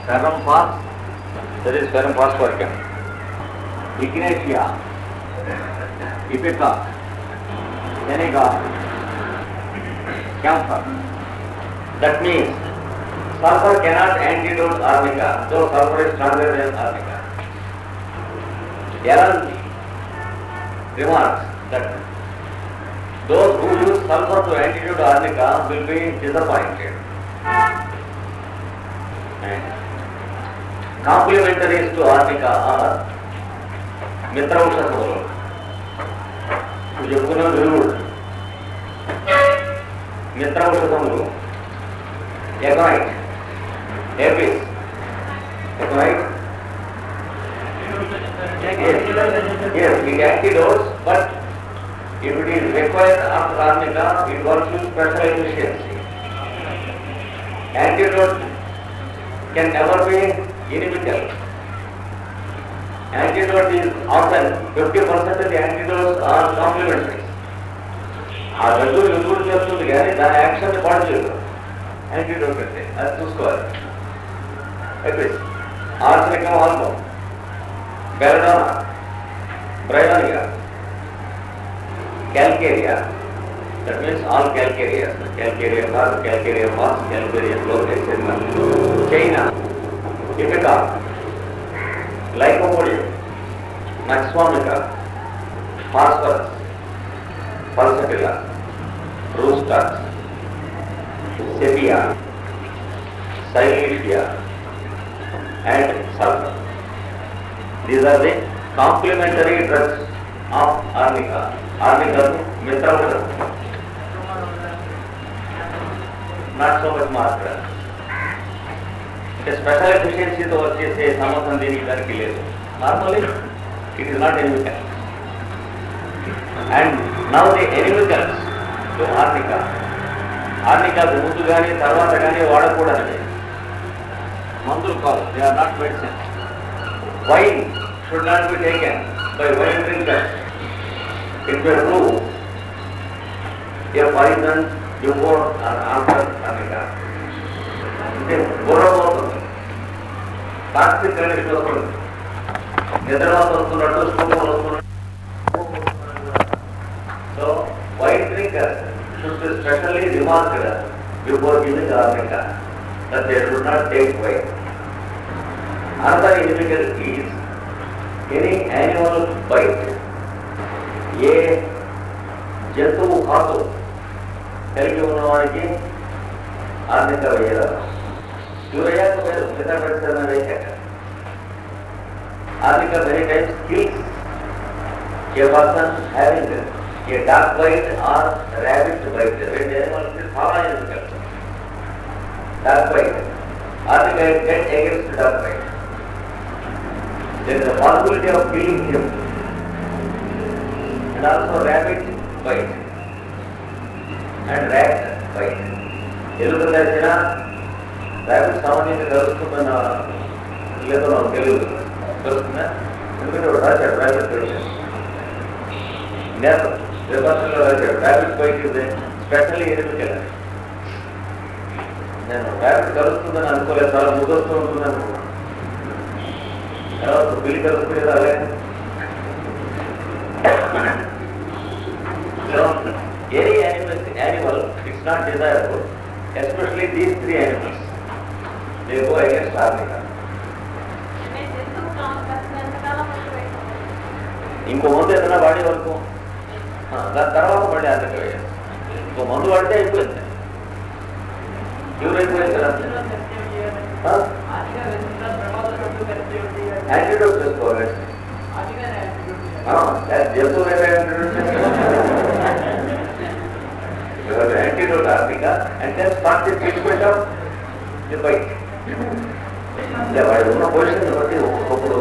cuprum phos, that is cuprum phosphoricum, ignatia, ipecac, senega, camphor. That means sulfur cannot antidote arnica, though sulfur is stronger than arnica. Allen remarks that those who use sulfur to antidote arnica will be disappointed. And complementaries to arnica are మిత్రౌషధములు. చెప్పుకున్న విరుగుడు మిత్రౌషధములు, ఎకమైట్, హెర్బిస్, ఎకమైట్. Yes, it antidotes, but if it is required after arnica, it works with special efficiency. Antidote can never be inimical. Antidote is often 50% of the antidotes are complementary. ఆ దగ్గర ఎదురు చేస్తుంది కానీ దాని action పాడు చేయదు. యాంటీడోట్ అంటే అది చూసుకోవాలి. Arsenicum album, belladonna, Bryonia, Calcarea, that means all calcareous, calcarea cars, calcarea moss, calcarea floor, etc. China, Ithaca, Lycopodium, Maxwomica, Phosphorus, Pulsatilla, Rooster, Sepia, Silesia, and sulfur. These are the complementary drugs of arnica. Arnica mitra drug. Not so much master. Special efficiency to వచ్చేసే సంబంధం దీనికి దానికి లేదు. Normally it is not inimical. And now the inimicals to arnica. Arnica ముందు కానీ తర్వాత కానీ వాడకూడదు. మందులు కాదు. They are not medicine. Wine should not be taken by wine drinkers. It may prove a poison before or after arnica. బుర్రపోతుంది, toxic condition వస్తుంది, నిద్రవాత వస్తున్నట్టు స్కూల్ వస్తున్నట్టు. So wine drinker should be specially remarked before giving arnica that they should not take wine. Another individual is any animal bite. ఏ జంతువు కాదు కలిగి ఉన్నవానికి ఆర్నిక వేయరాదు. Urea వేసాక ఆర్నిక many times kills a person having a dog bite or rabbit bite. When animals is pathological. Dog bite. Arnica get against dog bite. There is a possibility of killing him. And also rabbit bite and rat bite. ఎలుక తెచ్చిన rabbit సామాన్యంగా కలుస్తుందన్న లేదో నాకు తెలియదు. కలుస్తుందా? ఎందుకంటే ఒక రాశాడు rabbit తెలియదు. నేతం రివర్సల్లో రాశాడు ర్యాబిట్ బైట్ ఇది స్పెషల్లీ ఎనిమికల్. నేను ర్యాబిట్ కలుస్తుందని అనుకోలేదు, చాలా ముదొస్తూ ఉంటుంది అనుకున్నాను. తర్వాత పిల్లి కలుస్తుంది కదా అలాగే. Any animal is not desirable, especially these three animals. They go against arnica. ఇంకో మందు ఏదైనా వాడే వరకు దాని తర్వాత మళ్ళీ ఆర్నిక వేయాలి. ఇంకో మందు వాడితే అయిపోయింది, క్యూర్ అయిపోయింది కదా. యాంటీడోట్ చేసుకోవాలి. జంతువు antidote arnica and then start the treatment of the bite. వాడు ఉన్న పొజిషన్ బట్టి ఒక్కొక్కడు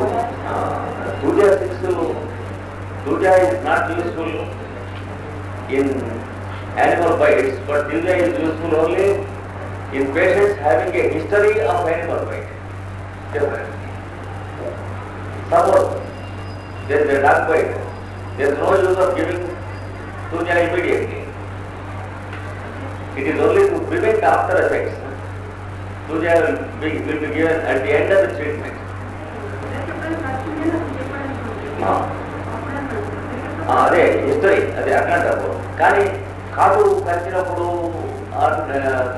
Thuja is not useful in animal bites, but Thuja is useful only in patients having a history of animal bite. Suppose there is a dog bite, there is no use of giving Thuja immediately. It is only to prevent after effects. Thuja will be given at the end of the treatment. అదే history, అది అట్లాంటప్పుడు. కానీ కాదు కలిసినప్పుడు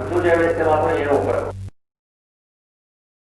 Thuja వేస్తే మాత్రం ఏమో ఉపయోగం.